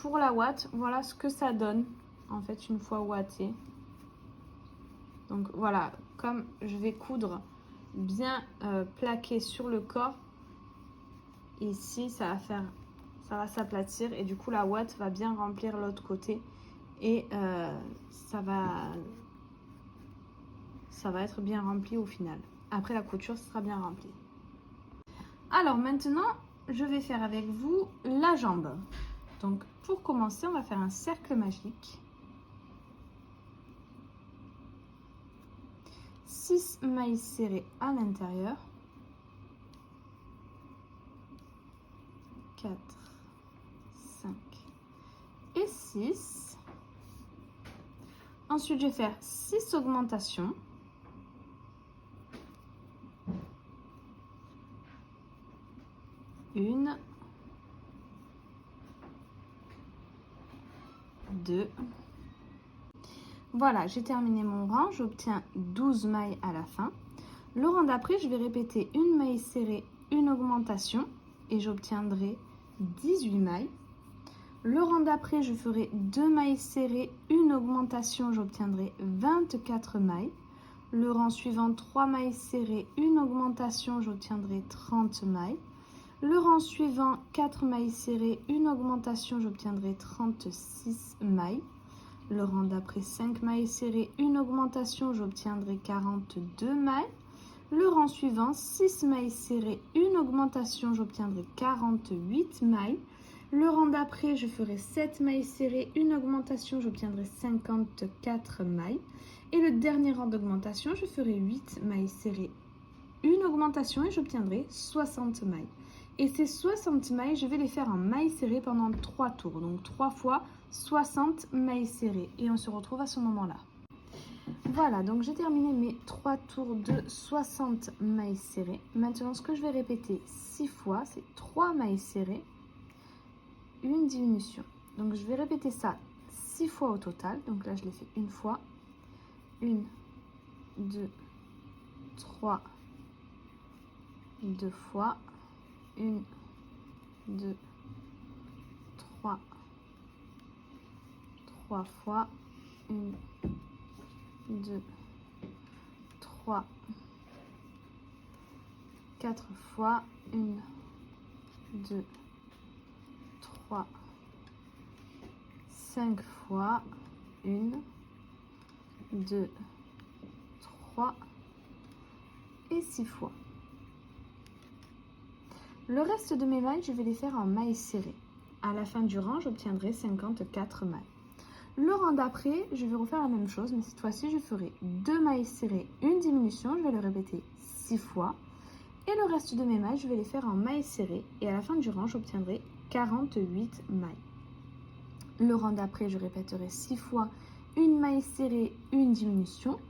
pour la ouate, voilà ce que ça donne en fait une fois ouaté. Donc voilà, comme je vais coudre bien plaqué sur le corps, ici ça va s'aplatir et du coup la ouate va bien remplir l'autre côté et ça va être bien rempli au final. Après la couture, ce sera bien rempli. Alors maintenant, je vais faire avec vous la jambe. Donc pour commencer, on va faire un cercle magique. 6 mailles serrées à l'intérieur. 4, 5 et 6. Ensuite, je vais faire 6 augmentations. 1, 2. Voilà, j'ai terminé mon rang, j'obtiens 12 mailles à la fin. Le rang d'après, je vais répéter une maille serrée, une augmentation et j'obtiendrai 18 mailles. Le rang d'après, je ferai 2 mailles serrées, une augmentation, j'obtiendrai 24 mailles. Le rang suivant, 3 mailles serrées, une augmentation, j'obtiendrai 30 mailles. Le rang suivant, 4 mailles serrées, une augmentation, j'obtiendrai 36 mailles. Le rang d'après, 5 mailles serrées, une augmentation, j'obtiendrai 42 mailles. Le rang suivant, 6 mailles serrées, une augmentation, j'obtiendrai 48 mailles. Le rang d'après, je ferai 7 mailles serrées, une augmentation, j'obtiendrai 54 mailles. Et le dernier rang d'augmentation, je ferai 8 mailles serrées, une augmentation et j'obtiendrai 60 mailles. Et ces 60 mailles, je vais les faire en mailles serrées pendant 3 tours. Donc 3 fois 60 mailles serrées. Et on se retrouve à ce moment-là. Voilà, donc j'ai terminé mes 3 tours de 60 mailles serrées. Maintenant, ce que je vais répéter 6 fois, c'est 3 mailles serrées, une diminution. Donc je vais répéter ça 6 fois au total. Donc là, je l'ai fait une fois. 1, 2, 3, 2 fois. 1, 2, 3, 3 fois. 1, 2, 3, 4 fois. 1, 2, 3, 5 fois. 1, 2, 3 et 6 fois. Le reste de mes mailles, je vais les faire en mailles serrées. À la fin du rang, j'obtiendrai 54 mailles. Le rang d'après, je vais refaire la même chose, mais cette fois-ci, je ferai 2 mailles serrées, une diminution. Je vais le répéter 6 fois. Et le reste de mes mailles, je vais les faire en mailles serrées. Et à la fin du rang, j'obtiendrai 48 mailles. Le rang d'après, je répéterai 6 fois une maille serrée, une diminution.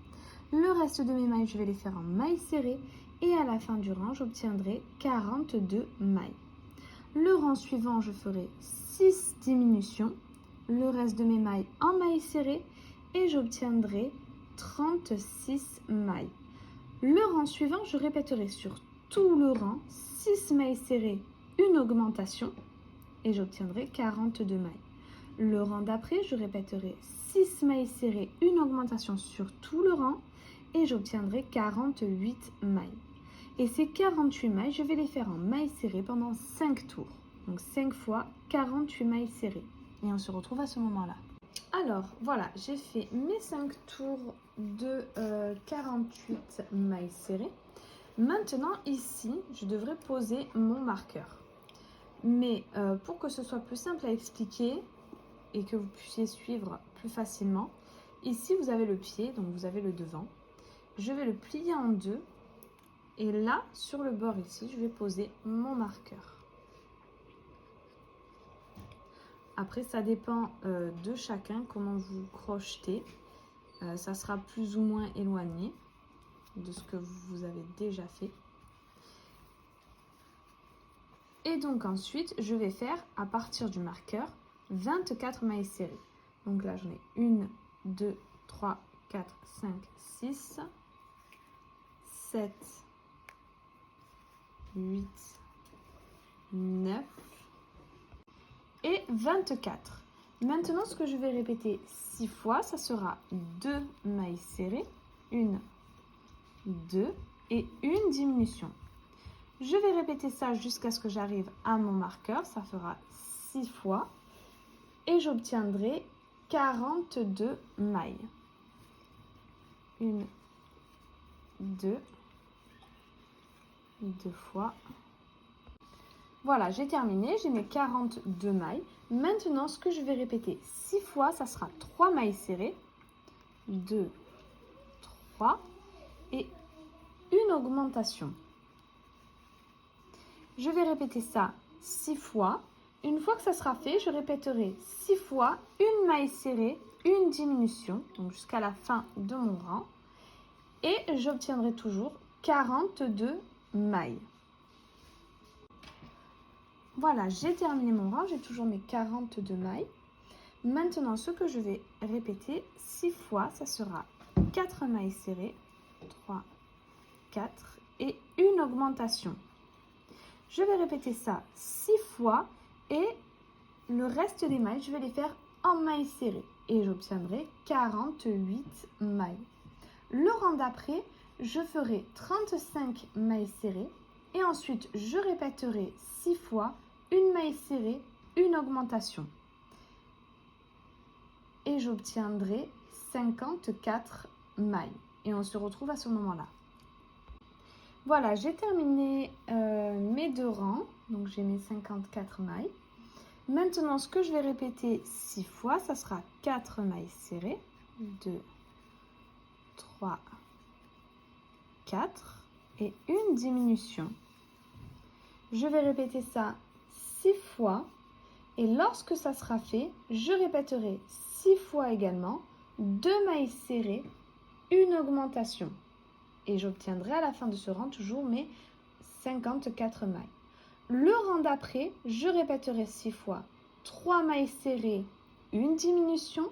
Le reste de mes mailles, je vais les faire en mailles serrées. Et à la fin du rang, j'obtiendrai 42 mailles. Le rang suivant, je ferai 6 diminutions. Le reste de mes mailles en mailles serrées. Et j'obtiendrai 36 mailles. Le rang suivant, je répéterai sur tout le rang 6 mailles serrées, une augmentation. Et j'obtiendrai 42 mailles. Le rang d'après, je répéterai 6 mailles serrées, une augmentation sur tout le rang et j'obtiendrai 48 mailles. Et ces 48 mailles, je vais les faire en mailles serrées pendant 5 tours. Donc 5 fois 48 mailles serrées. Et on se retrouve à ce moment-là. Alors, voilà, j'ai fait mes 5 tours de 48 mailles serrées. Maintenant, ici, je devrais poser mon marqueur. Mais pour que ce soit plus simple à expliquer et que vous puissiez suivre plus facilement, ici vous avez le pied, donc vous avez le devant. Je vais le plier en deux et là, sur le bord ici, je vais poser mon marqueur. Après, ça dépend de chacun, comment vous crochetez. Ça sera plus ou moins éloigné de ce que vous avez déjà fait. Et donc ensuite, je vais faire, à partir du marqueur, 24 mailles serrées. Donc là, j'en ai 1, 2, 3, 4, 5, 6, 7, 8, 9 et 24. Maintenant, ce que je vais répéter 6 fois, ça sera 2 mailles serrées, 1, 2 et une diminution. Je vais répéter ça jusqu'à ce que j'arrive à mon marqueur, ça fera 6 fois et j'obtiendrai 42 mailles. 1, 2, 2 fois. Voilà, j'ai terminé, j'ai mes 42 mailles. Maintenant, ce que je vais répéter 6 fois, ça sera 3 mailles serrées, 2, 3 et une augmentation. Je vais répéter ça 6 fois. Une fois que ça sera fait, je répéterai 6 fois une maille serrée, une diminution, donc jusqu'à la fin de mon rang. Et j'obtiendrai toujours 42 mailles. Voilà, j'ai terminé mon rang, j'ai toujours mes 42 mailles. Maintenant, ce que je vais répéter 6 fois, ça sera 4 mailles serrées, 3, 4 et une augmentation. Je vais répéter ça 6 fois et le reste des mailles, je vais les faire en mailles serrées et j'obtiendrai 48 mailles. Le rang d'après, je ferai 35 mailles serrées et ensuite je répéterai 6 fois une maille serrée, une augmentation. Et j'obtiendrai 54 mailles. Et on se retrouve à ce moment-là. Voilà, j'ai terminé mes 2 rangs. Donc j'ai mes 54 mailles. Maintenant, ce que je vais répéter 6 fois, ça sera 4 mailles serrées. 2, 3, 4 et une diminution. Je vais répéter ça 6 fois et lorsque ça sera fait, je répéterai 6 fois également 2 mailles serrées, une augmentation. Et j'obtiendrai à la fin de ce rang toujours mes 54 mailles. Le rang d'après, je répéterai 6 fois 3 mailles serrées, une diminution.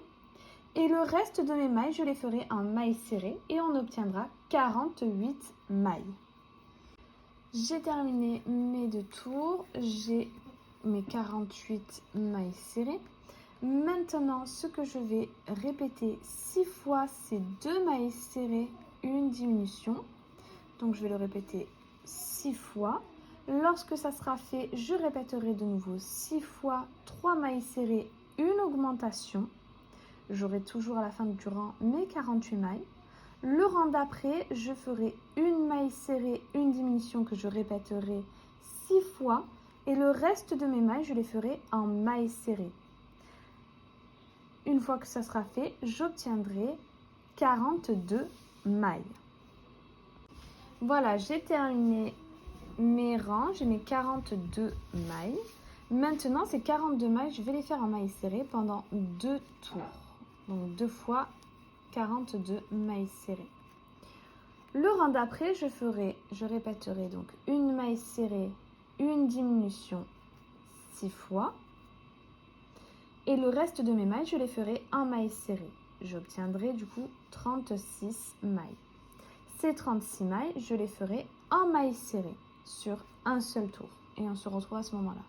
Et le reste de mes mailles, je les ferai en mailles serrées et on obtiendra 48 mailles. J'ai terminé mes 2 tours, j'ai mes 48 mailles serrées. Maintenant, ce que je vais répéter 6 fois, c'est 2 mailles serrées, une diminution. Donc, je vais le répéter 6 fois. Lorsque ça sera fait, je répéterai de nouveau 6 fois 3 mailles serrées, une augmentation. J'aurai toujours à la fin du rang mes 48 mailles. Le rang d'après, je ferai une maille serrée, une diminution que je répéterai 6 fois. Et le reste de mes mailles, je les ferai en mailles serrées. Une fois que ça sera fait, j'obtiendrai 42 mailles. Voilà, j'ai terminé mes rangs, j'ai mes 42 mailles. Maintenant, ces 42 mailles, je vais les faire en mailles serrées pendant 2 tours. Donc 2 fois 42 mailles serrées. Le rang d'après, je répéterai donc une maille serrée, une diminution 6 fois. Et le reste de mes mailles, je les ferai en mailles serrées. J'obtiendrai du coup 36 mailles. Ces 36 mailles, je les ferai en mailles serrées sur un seul tour. Et on se retrouve à ce moment-là.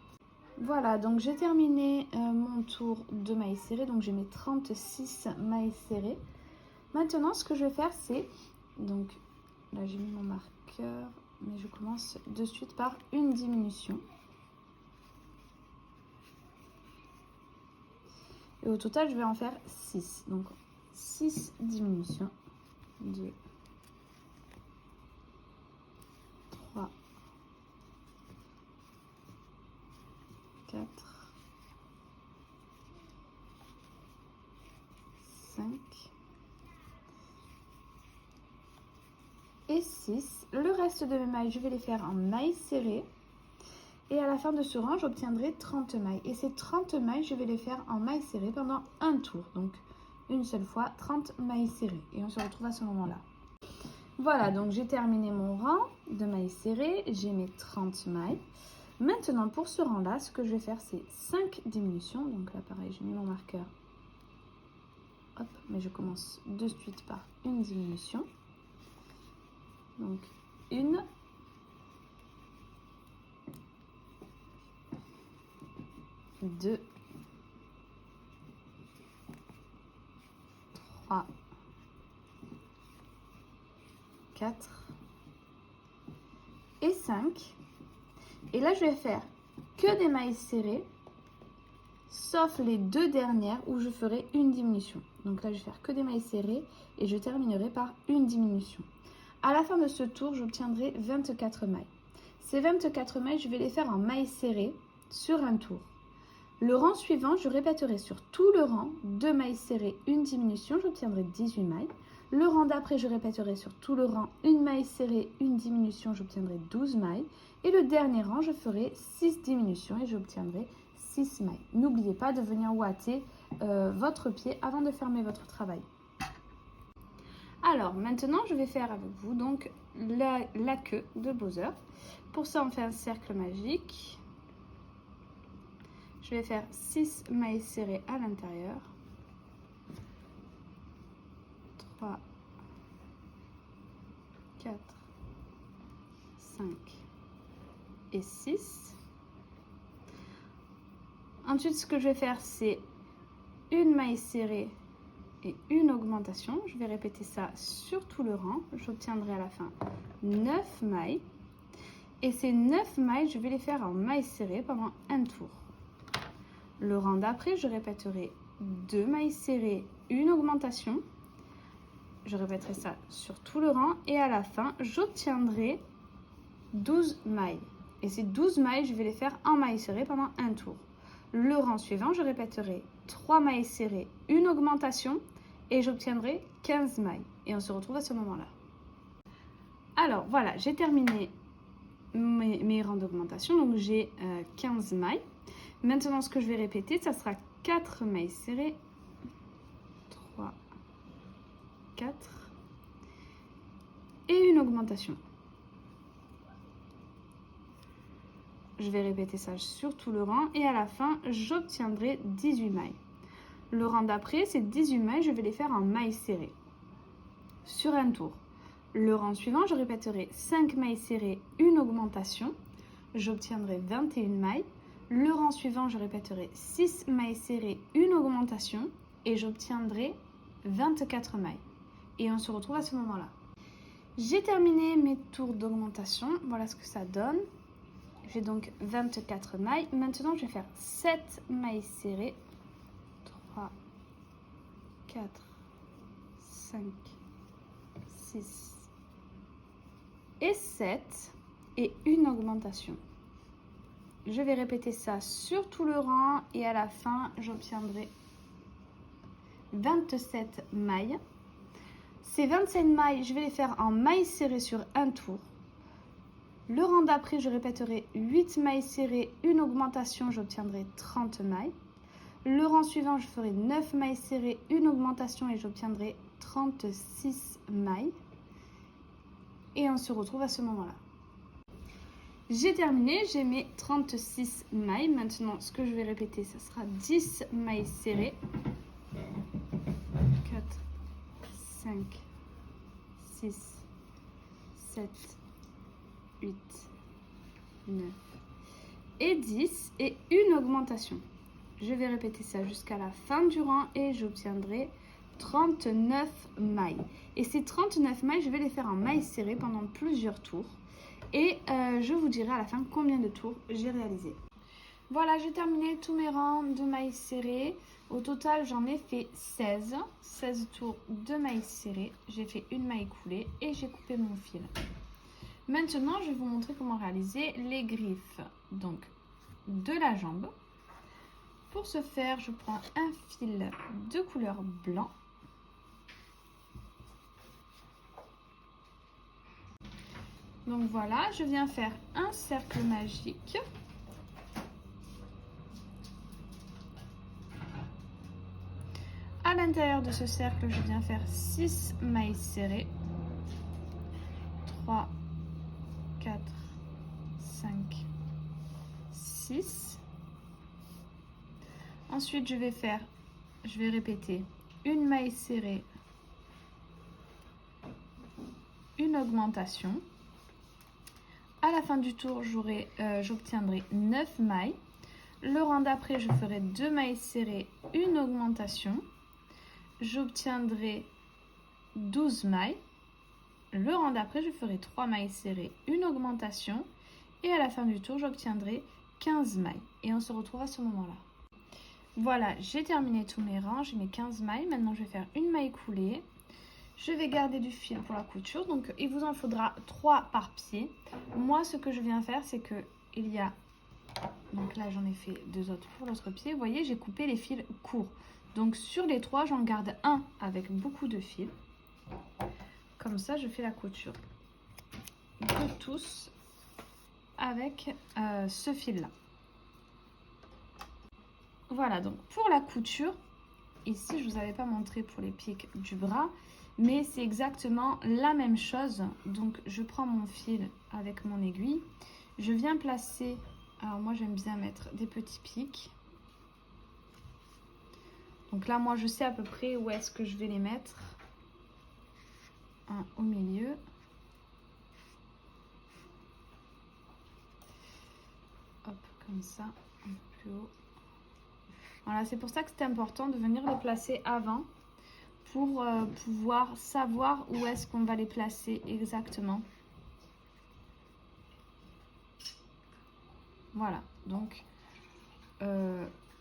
Voilà, donc j'ai terminé mon tour de mailles serrées. Donc j'ai mes 36 mailles serrées. Maintenant, ce que je vais faire, c'est... Donc là, j'ai mis mon marqueur. Mais je commence de suite par une diminution. Et au total, je vais en faire 6. Donc 6 diminutions. 2, 3, 4, 5 et 6. Le reste de mes mailles, je vais les faire en mailles serrées. Et à la fin de ce rang, j'obtiendrai 30 mailles. Et ces 30 mailles, je vais les faire en mailles serrées pendant un tour. Donc une seule fois, 30 mailles serrées. Et on se retrouve à ce moment-là. Voilà, donc j'ai terminé mon rang de mailles serrées. J'ai mes 30 mailles. Maintenant, pour ce rang-là, ce que je vais faire, c'est 5 diminutions. Donc là, pareil, j'ai mis mon marqueur. Hop, mais je commence de suite par une diminution. Donc, 1, 2, 3, 4 et 5. Et là, je vais faire que des mailles serrées, sauf les 2 dernières où je ferai une diminution. Donc là, je vais faire que des mailles serrées et je terminerai par une diminution. À la fin de ce tour, j'obtiendrai 24 mailles. Ces 24 mailles, je vais les faire en mailles serrées sur un tour. Le rang suivant, je répéterai sur tout le rang 2 mailles serrées, une diminution, j'obtiendrai 18 mailles. Le rang d'après, je répéterai sur tout le rang une maille serrée, une diminution, j'obtiendrai 12 mailles. Et le dernier rang, je ferai 6 diminutions et j'obtiendrai 6 mailles. N'oubliez pas de venir ouater votre pied avant de fermer votre travail. Alors, maintenant, je vais faire avec vous donc la queue de Bowser. Pour ça, on fait un cercle magique. Je vais faire 6 mailles serrées à l'intérieur. 3, 4, 5, et 6. Ensuite, ce que je vais faire, c'est une maille serrée et une augmentation. Je vais répéter ça sur tout le rang. J'obtiendrai à la fin 9 mailles. Et ces 9 mailles, je vais les faire en maille serrée pendant un tour. Le rang d'après, je répéterai 2 mailles serrées, une augmentation. Je répéterai ça sur tout le rang. Et à la fin, j'obtiendrai 12 mailles. Et ces 12 mailles, je vais les faire en maille serrée pendant un tour. Le rang suivant, je répéterai 3 mailles serrées, une augmentation et j'obtiendrai 15 mailles. Et on se retrouve à ce moment-là. Alors voilà, j'ai terminé mes rangs d'augmentation, donc j'ai 15 mailles. Maintenant, ce que je vais répéter, ça sera 4 mailles serrées, 3, 4 et une augmentation. Je vais répéter ça sur tout le rang et à la fin, j'obtiendrai 18 mailles. Le rang d'après, ces 18 mailles, je vais les faire en mailles serrées sur un tour. Le rang suivant, je répéterai 5 mailles serrées, une augmentation. J'obtiendrai 21 mailles. Le rang suivant, je répéterai 6 mailles serrées, une augmentation et j'obtiendrai 24 mailles. Et on se retrouve à ce moment-là. J'ai terminé mes tours d'augmentation. Voilà ce que ça donne. J'ai donc 24 mailles. Maintenant, je vais faire 7 mailles serrées. 3, 4, 5, 6 et 7. Et une augmentation. Je vais répéter ça sur tout le rang. Et à la fin, j'obtiendrai 27 mailles. Ces 27 mailles, je vais les faire en mailles serrées sur un tour. Le rang d'après, je répéterai 8 mailles serrées, une augmentation, j'obtiendrai 30 mailles. Le rang suivant, je ferai 9 mailles serrées, une augmentation et j'obtiendrai 36 mailles. Et on se retrouve à ce moment-là. J'ai terminé, j'ai mes 36 mailles. Maintenant, ce que je vais répéter, ça sera 10 mailles serrées. 4, 5, 6, 7, 8, 9 et 10 et une augmentation. Je vais répéter ça jusqu'à la fin du rang et j'obtiendrai 39 mailles. Et ces 39 mailles, je vais les faire en mailles serrées pendant plusieurs tours. Et je vous dirai à la fin combien de tours j'ai réalisé. Voilà, j'ai terminé tous mes rangs de mailles serrées. Au total, j'en ai fait 16. 16 tours de mailles serrées. J'ai fait une maille coulée et j'ai coupé mon fil. Maintenant, je vais vous montrer comment réaliser les griffes donc, de la jambe. Pour ce faire, je prends un fil de couleur blanc. Donc voilà, je viens faire un cercle magique. À l'intérieur de ce cercle, je viens faire 6 mailles serrées. 3, 4, 5, 6. Ensuite, je vais répéter une maille serrée, une augmentation. À la fin du tour, j'obtiendrai 9 mailles. Le rang d'après, je ferai 2 mailles serrées, une augmentation. J'obtiendrai 12 mailles. Le rang d'après, je ferai 3 mailles serrées, une augmentation. Et à la fin du tour, j'obtiendrai 15 mailles. Et on se retrouve à ce moment-là. Voilà, j'ai terminé tous mes rangs, j'ai mes 15 mailles. Maintenant, je vais faire une maille coulée. Je vais garder du fil pour la couture, donc il vous en faudra 3 par pied. Moi, ce que je viens faire, c'est que il y a... Donc là, j'en ai fait 2 autres pour l'autre pied. Vous voyez, j'ai coupé les fils courts. Donc sur les 3, j'en garde un avec beaucoup de fils. Comme ça, je fais la couture de tous avec ce fil-là. Voilà, donc pour la couture, ici, je ne vous avais pas montré pour les pics du bras, mais c'est exactement la même chose. Donc, je prends mon fil avec mon aiguille. Je viens placer, alors moi, j'aime bien mettre des petits pics. Donc là, moi, je sais à peu près où est-ce que je vais les mettre. Un au milieu. Hop, comme ça, un peu plus haut. Voilà, c'est pour ça que c'est important de venir les placer avant pour pouvoir savoir où est-ce qu'on va les placer exactement. Voilà, donc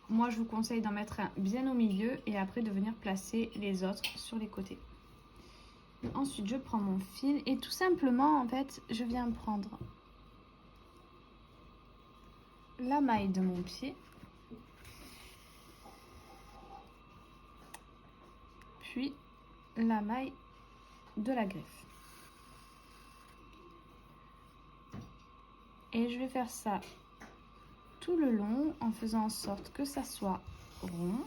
moi je vous conseille d'en mettre un bien au milieu et après de venir placer les autres sur les côtés. Ensuite, je prends mon fil et tout simplement, en fait, je viens prendre la maille de mon pied, puis la maille de la greffe. Et je vais faire ça tout le long en faisant en sorte que ça soit rond.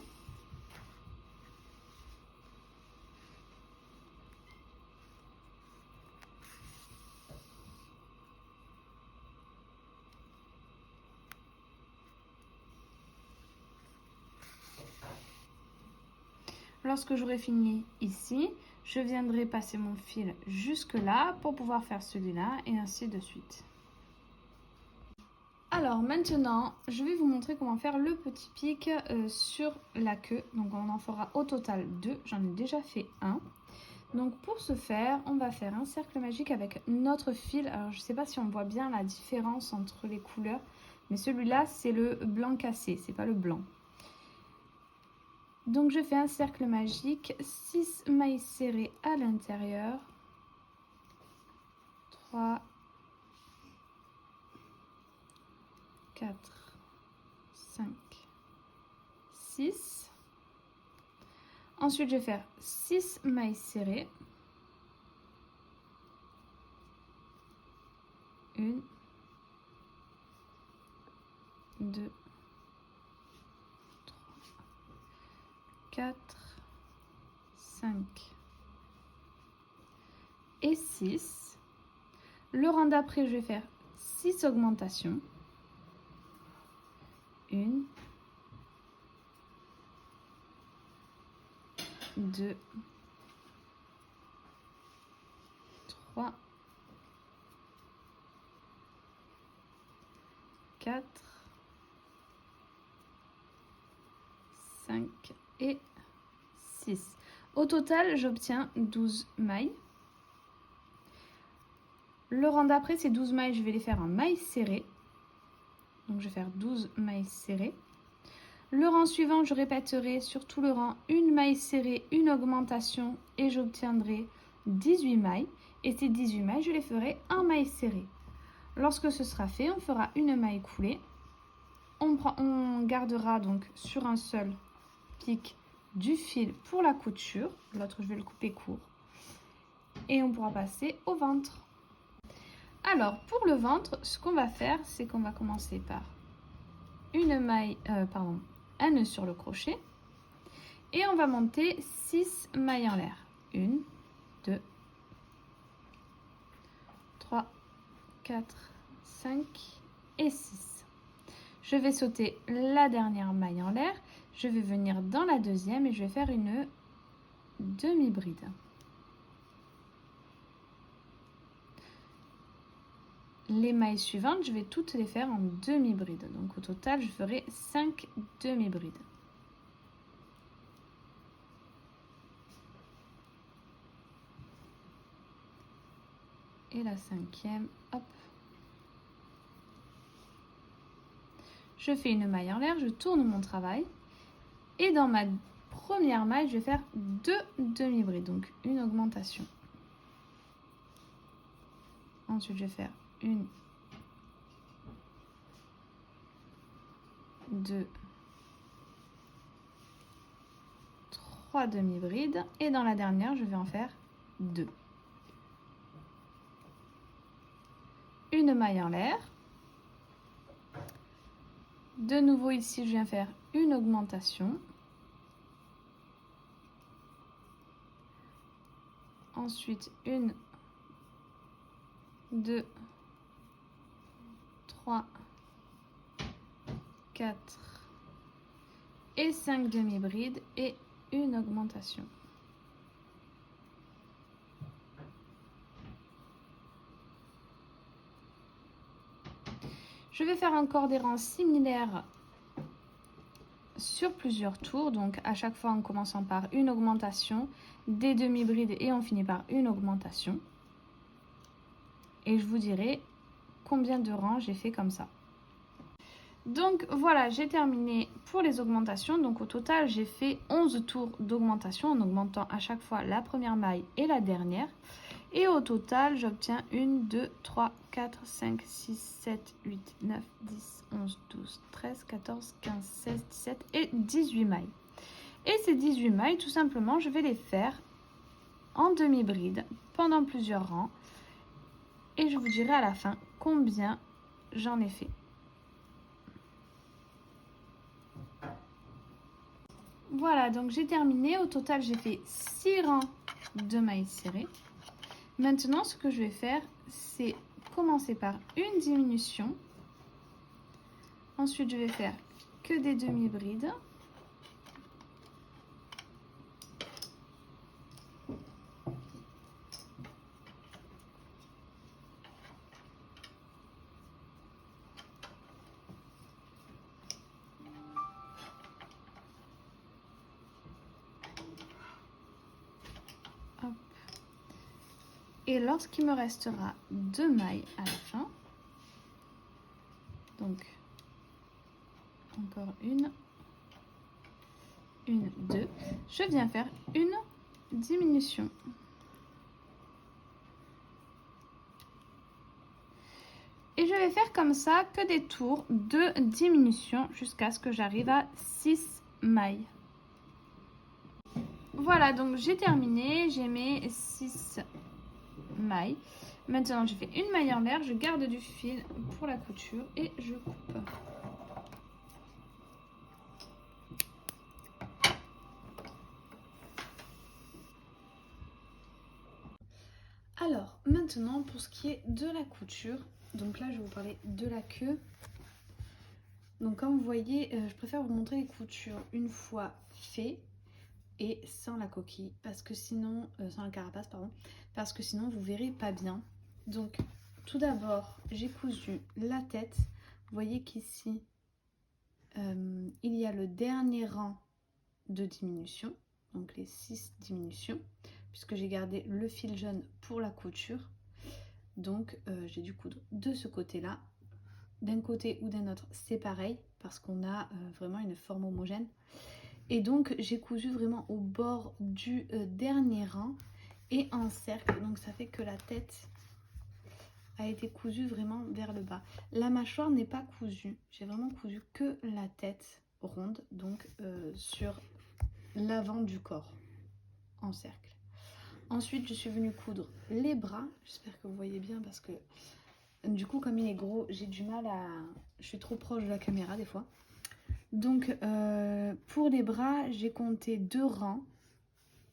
Lorsque j'aurai fini ici, je viendrai passer mon fil jusque là pour pouvoir faire celui-là et ainsi de suite. Alors maintenant, je vais vous montrer comment faire le petit pic sur la queue. Donc on en fera au total 2, j'en ai déjà fait un. Donc pour ce faire, on va faire un cercle magique avec notre fil. Alors je ne sais pas si on voit bien la différence entre les couleurs, mais celui-là c'est le blanc cassé, c'est pas le blanc. Donc je fais un cercle magique, 6 mailles serrées à l'intérieur, 3, 4, 5, 6. Ensuite je vais faire 6 mailles serrées, 1, 2, 4, 5 et 6. Le rang d'après, je vais faire 6 augmentations. 1, 2, 3, 4, 5 et 6. Au total, j'obtiens 12 mailles. Le rang d'après, ces 12 mailles, je vais les faire en mailles serrées. Donc, je vais faire 12 mailles serrées. Le rang suivant, je répéterai sur tout le rang une maille serrée, une augmentation et j'obtiendrai 18 mailles. Et ces 18 mailles, je les ferai en mailles serrées. Lorsque ce sera fait, on fera une maille coulée. On gardera donc sur un seul pic du fil pour la couture. L'autre, je vais le couper court. Et on pourra passer au ventre. Alors, pour le ventre, ce qu'on va faire, c'est qu'on va commencer par un nœud sur le crochet. Et on va monter 6 mailles en l'air. 1, 2, 3, 4, 5 et 6. Je vais sauter la dernière maille en l'air. Je vais venir dans la deuxième et je vais faire une demi-bride. Les mailles suivantes, je vais toutes les faire en demi-bride. Donc au total, je ferai 5 demi-brides. Et la cinquième, hop. Je fais une maille en l'air, je tourne mon travail. Et dans ma première maille, je vais faire 2 demi-brides, donc une augmentation. Ensuite, je vais faire 1, 2, 3 demi-brides. Et dans la dernière, je vais en faire 2. Une maille en l'air. De nouveau ici, je viens faire une augmentation. Ensuite, 1, 2, 3, 4 et 5 demi-brides et une augmentation. Je vais faire encore des rangs similaires sur plusieurs tours, donc à chaque fois en commençant par une augmentation, des demi-brides et on finit par une augmentation. Et je vous dirai combien de rangs j'ai fait comme ça. Donc voilà, j'ai terminé pour les augmentations. Donc au total, j'ai fait 11 tours d'augmentation en augmentant à chaque fois la première maille et la dernière. Et au total, j'obtiens 1, 2, 3, 4, 5, 6, 7, 8, 9, 10, 11, 12, 13, 14, 15, 16, 17 et 18 mailles. Et ces 18 mailles, tout simplement, je vais les faire en demi-bride pendant plusieurs rangs. Et je vous dirai à la fin combien j'en ai fait. Voilà, donc j'ai terminé. Au total, j'ai fait 6 rangs de mailles serrées. Maintenant, ce que je vais faire, c'est commencer par une diminution. Ensuite, je vais faire que des demi-brides. Hop. Et lorsqu'il me restera 2 mailles à la fin, donc encore une, 2, je viens faire une diminution. Et je vais faire comme ça que des tours de diminution jusqu'à ce que j'arrive à 6 mailles. Voilà, donc j'ai terminé, j'ai mes 6 mailles. Maintenant, je fais une maille envers, je garde du fil pour la couture et je coupe. Alors, maintenant, pour ce qui est de la couture, donc là, je vais vous parler de la queue. Donc, comme vous voyez, je préfère vous montrer les coutures une fois fait et sans la coquille, parce que sinon, sans la carapace, pardon, parce que sinon, vous verrez pas bien. Donc, tout d'abord, j'ai cousu la tête. Vous voyez qu'ici, il y a le dernier rang de diminution, donc les 6 diminutions, puisque j'ai gardé le fil jaune pour la couture. Donc j'ai dû coudre de ce côté là, d'un côté ou d'un autre c'est pareil parce qu'on a vraiment une forme homogène, et donc j'ai cousu vraiment au bord du dernier rang et en cercle, donc ça fait que la tête a été cousue vraiment vers le bas. La mâchoire n'est pas cousue, j'ai vraiment cousu que la tête ronde, donc sur l'avant du corps en cercle. Ensuite, je suis venue coudre les bras. J'espère que vous voyez bien parce que du coup, comme il est gros, j'ai du mal à... Je suis trop proche de la caméra des fois. Donc, pour les bras, j'ai compté 2 rangs.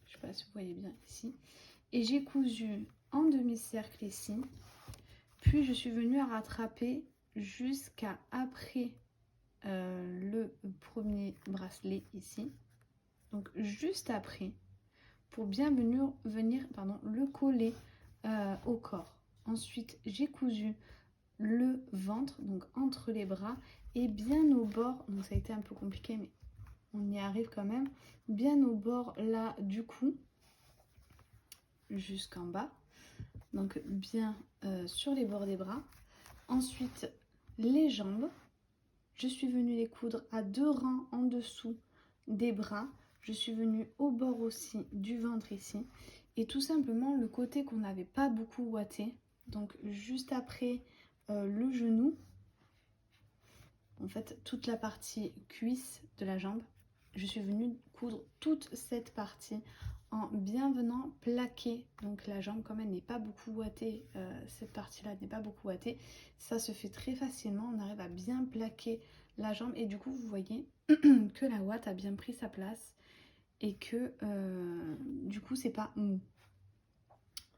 Je sais pas si vous voyez bien ici. Et j'ai cousu en demi-cercle ici. Puis, je suis venue à rattraper jusqu'à après le premier bracelet ici. Donc, juste après, pour bien venir le coller au corps. Ensuite, j'ai cousu le ventre, donc entre les bras, et bien au bord, donc ça a été un peu compliqué, mais on y arrive quand même, bien au bord là du cou, jusqu'en bas, donc bien sur les bords des bras. Ensuite, les jambes, je suis venue les coudre à 2 rangs en dessous des bras. Je suis venue au bord aussi du ventre ici. Et tout simplement le côté qu'on n'avait pas beaucoup ouaté, donc juste après le genou, en fait toute la partie cuisse de la jambe, je suis venue coudre toute cette partie en bien venant plaquer donc la jambe. Comme elle n'est pas beaucoup ouatée, cette partie là n'est pas beaucoup ouatée, ça se fait très facilement, on arrive à bien plaquer la jambe et du coup vous voyez que la ouate a bien pris sa place et que du coup c'est pas mou.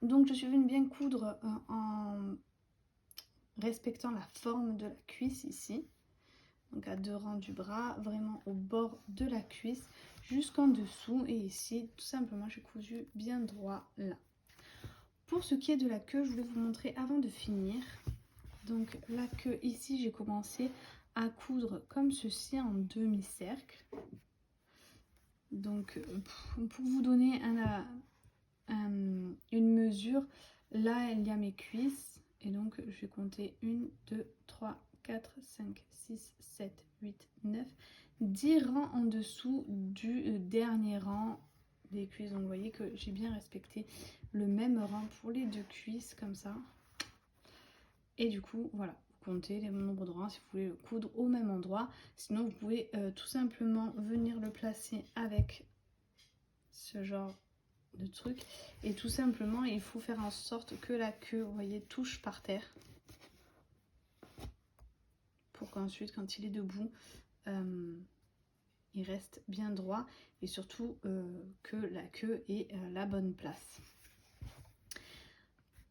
Donc je suis venue bien coudre en respectant la forme de la cuisse ici, donc à 2 rangs du bras, vraiment au bord de la cuisse jusqu'en dessous, et ici tout simplement j'ai cousu bien droit là. Pour ce qui est de la queue, je voulais vous montrer avant de finir. Donc la queue ici, j'ai commencé à coudre comme ceci en demi-cercle. Donc pour vous donner une mesure, là il y a mes cuisses et donc je vais compter 1, 2, 3, 4, 5, 6, 7, 8, 9, 10 rangs en dessous du dernier rang des cuisses. Donc vous voyez que j'ai bien respecté le même rang pour les deux cuisses comme ça. Et du coup voilà, vous comptez les nombres de rangs si vous voulez le coudre au même endroit. Sinon vous pouvez tout simplement venir le placer avec ce genre de truc, et tout simplement il faut faire en sorte que la queue, vous voyez, touche par terre pour qu'ensuite quand il est debout il reste bien droit, et surtout que la queue ait la bonne place.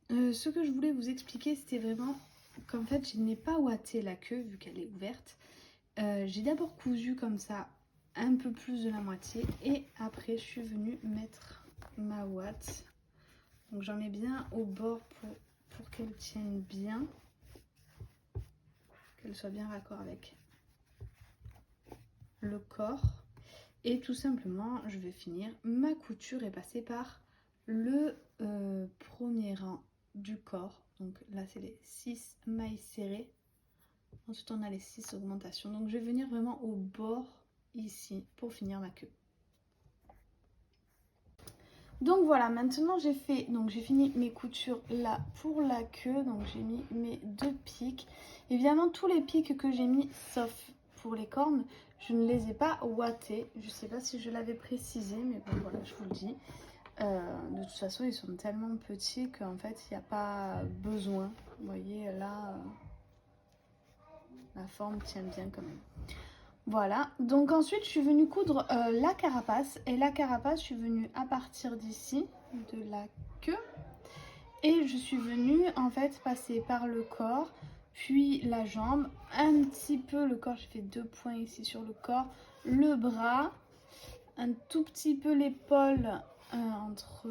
Ce que je voulais vous expliquer, c'était vraiment qu'en fait je n'ai pas ouaté la queue vu qu'elle est ouverte. J'ai d'abord cousu comme ça un peu plus de la moitié, et après je suis venue mettre ma ouate. Donc j'en mets bien au bord pour qu'elle tienne bien, qu'elle soit bien raccord avec le corps. Et tout simplement, je vais finir ma couture et passer par le premier rang du corps. Donc là, c'est les 6 mailles serrées. Ensuite, on a les 6 augmentations. Donc je vais venir vraiment au bord ici pour finir ma queue. Donc voilà, maintenant j'ai fini mes coutures là pour la queue. Donc j'ai mis mes 2 pics. Évidemment, tous les pics que j'ai mis, sauf pour les cornes, je ne les ai pas ouatés. Je ne sais pas si je l'avais précisé, mais bon voilà, je vous le dis. De toute façon, ils sont tellement petits qu'en fait, il n'y a pas besoin. Vous voyez là, la forme tient bien quand même. Voilà, donc ensuite je suis venue coudre la carapace, et la carapace je suis venue à partir d'ici de la queue, et je suis venue en fait passer par le corps, puis la jambe, un petit peu le corps, j'ai fait 2 points ici sur le corps, le bras, un tout petit peu l'épaule entre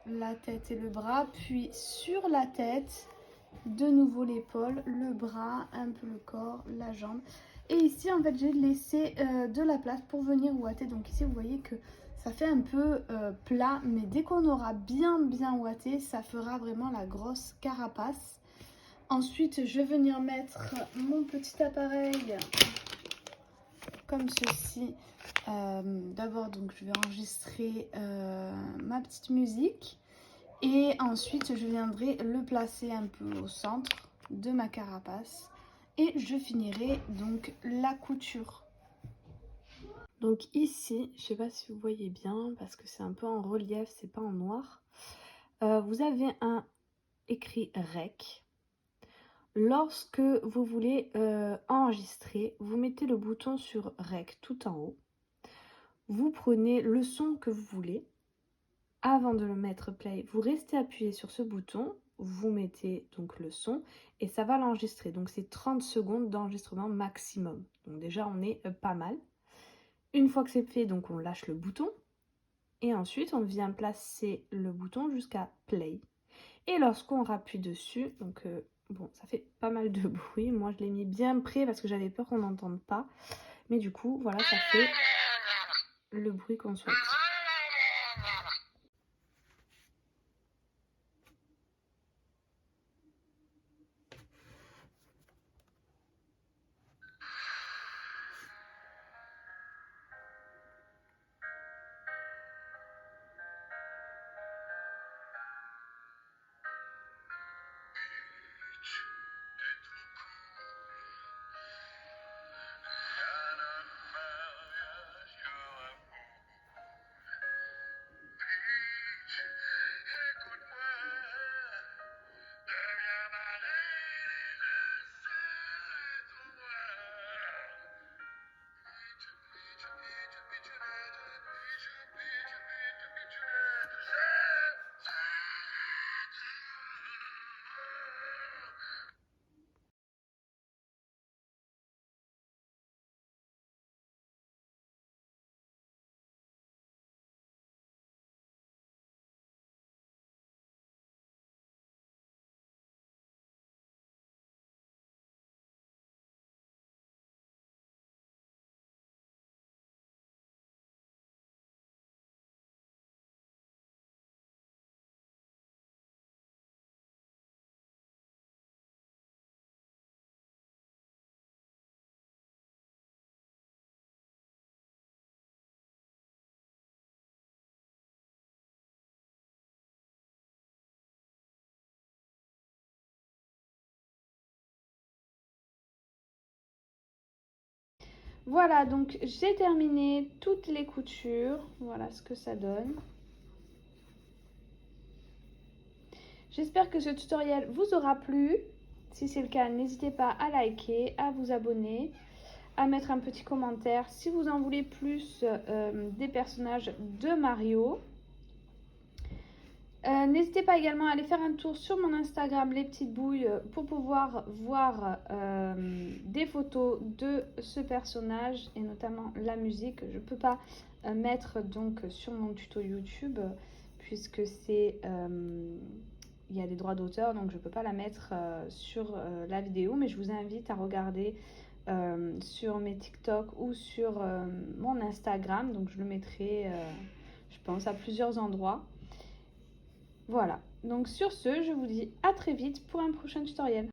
la tête et le bras, puis sur la tête, de nouveau l'épaule, le bras, un peu le corps, la jambe. Et ici en fait j'ai laissé de la place pour venir ouater. Donc ici vous voyez que ça fait un peu plat, mais dès qu'on aura bien ouaté, ça fera vraiment la grosse carapace. Ensuite je vais venir mettre mon petit appareil comme ceci. D'abord donc je vais enregistrer ma petite musique, et ensuite je viendrai le placer un peu au centre de ma carapace, et je finirai donc la couture. Donc ici, je sais pas si vous voyez bien parce que c'est un peu en relief, c'est pas en noir. Vous avez un écrit REC. Lorsque vous voulez enregistrer, vous mettez le bouton sur REC tout en haut. Vous prenez le son que vous voulez. Avant de le mettre play, vous restez appuyé sur ce bouton, vous mettez donc le son et ça va l'enregistrer. Donc c'est 30 secondes d'enregistrement maximum. Donc déjà on est pas mal. Une fois que c'est fait, donc on lâche le bouton et ensuite on vient placer le bouton jusqu'à play. Et lorsqu'on rappuie dessus, donc bon, ça fait pas mal de bruit. Moi je l'ai mis bien près parce que j'avais peur qu'on n'entende pas. Mais du coup, voilà, ça fait le bruit qu'on souhaite. Voilà, donc j'ai terminé toutes les coutures. Voilà ce que ça donne. J'espère que ce tutoriel vous aura plu. Si c'est le cas, n'hésitez pas à liker, à vous abonner, à mettre un petit commentaire si vous en voulez plus des personnages de Mario. N'hésitez pas également à aller faire un tour sur mon Instagram Les Petites Bouilles pour pouvoir voir des photos de ce personnage et notamment la musique. Je ne peux pas mettre donc sur mon tuto YouTube puisque c'est il y a des droits d'auteur, donc je ne peux pas la mettre sur la vidéo, mais je vous invite à regarder sur mes TikTok ou sur mon Instagram. Donc je le mettrai, je pense, à plusieurs endroits. Voilà, donc sur ce, je vous dis à très vite pour un prochain tutoriel.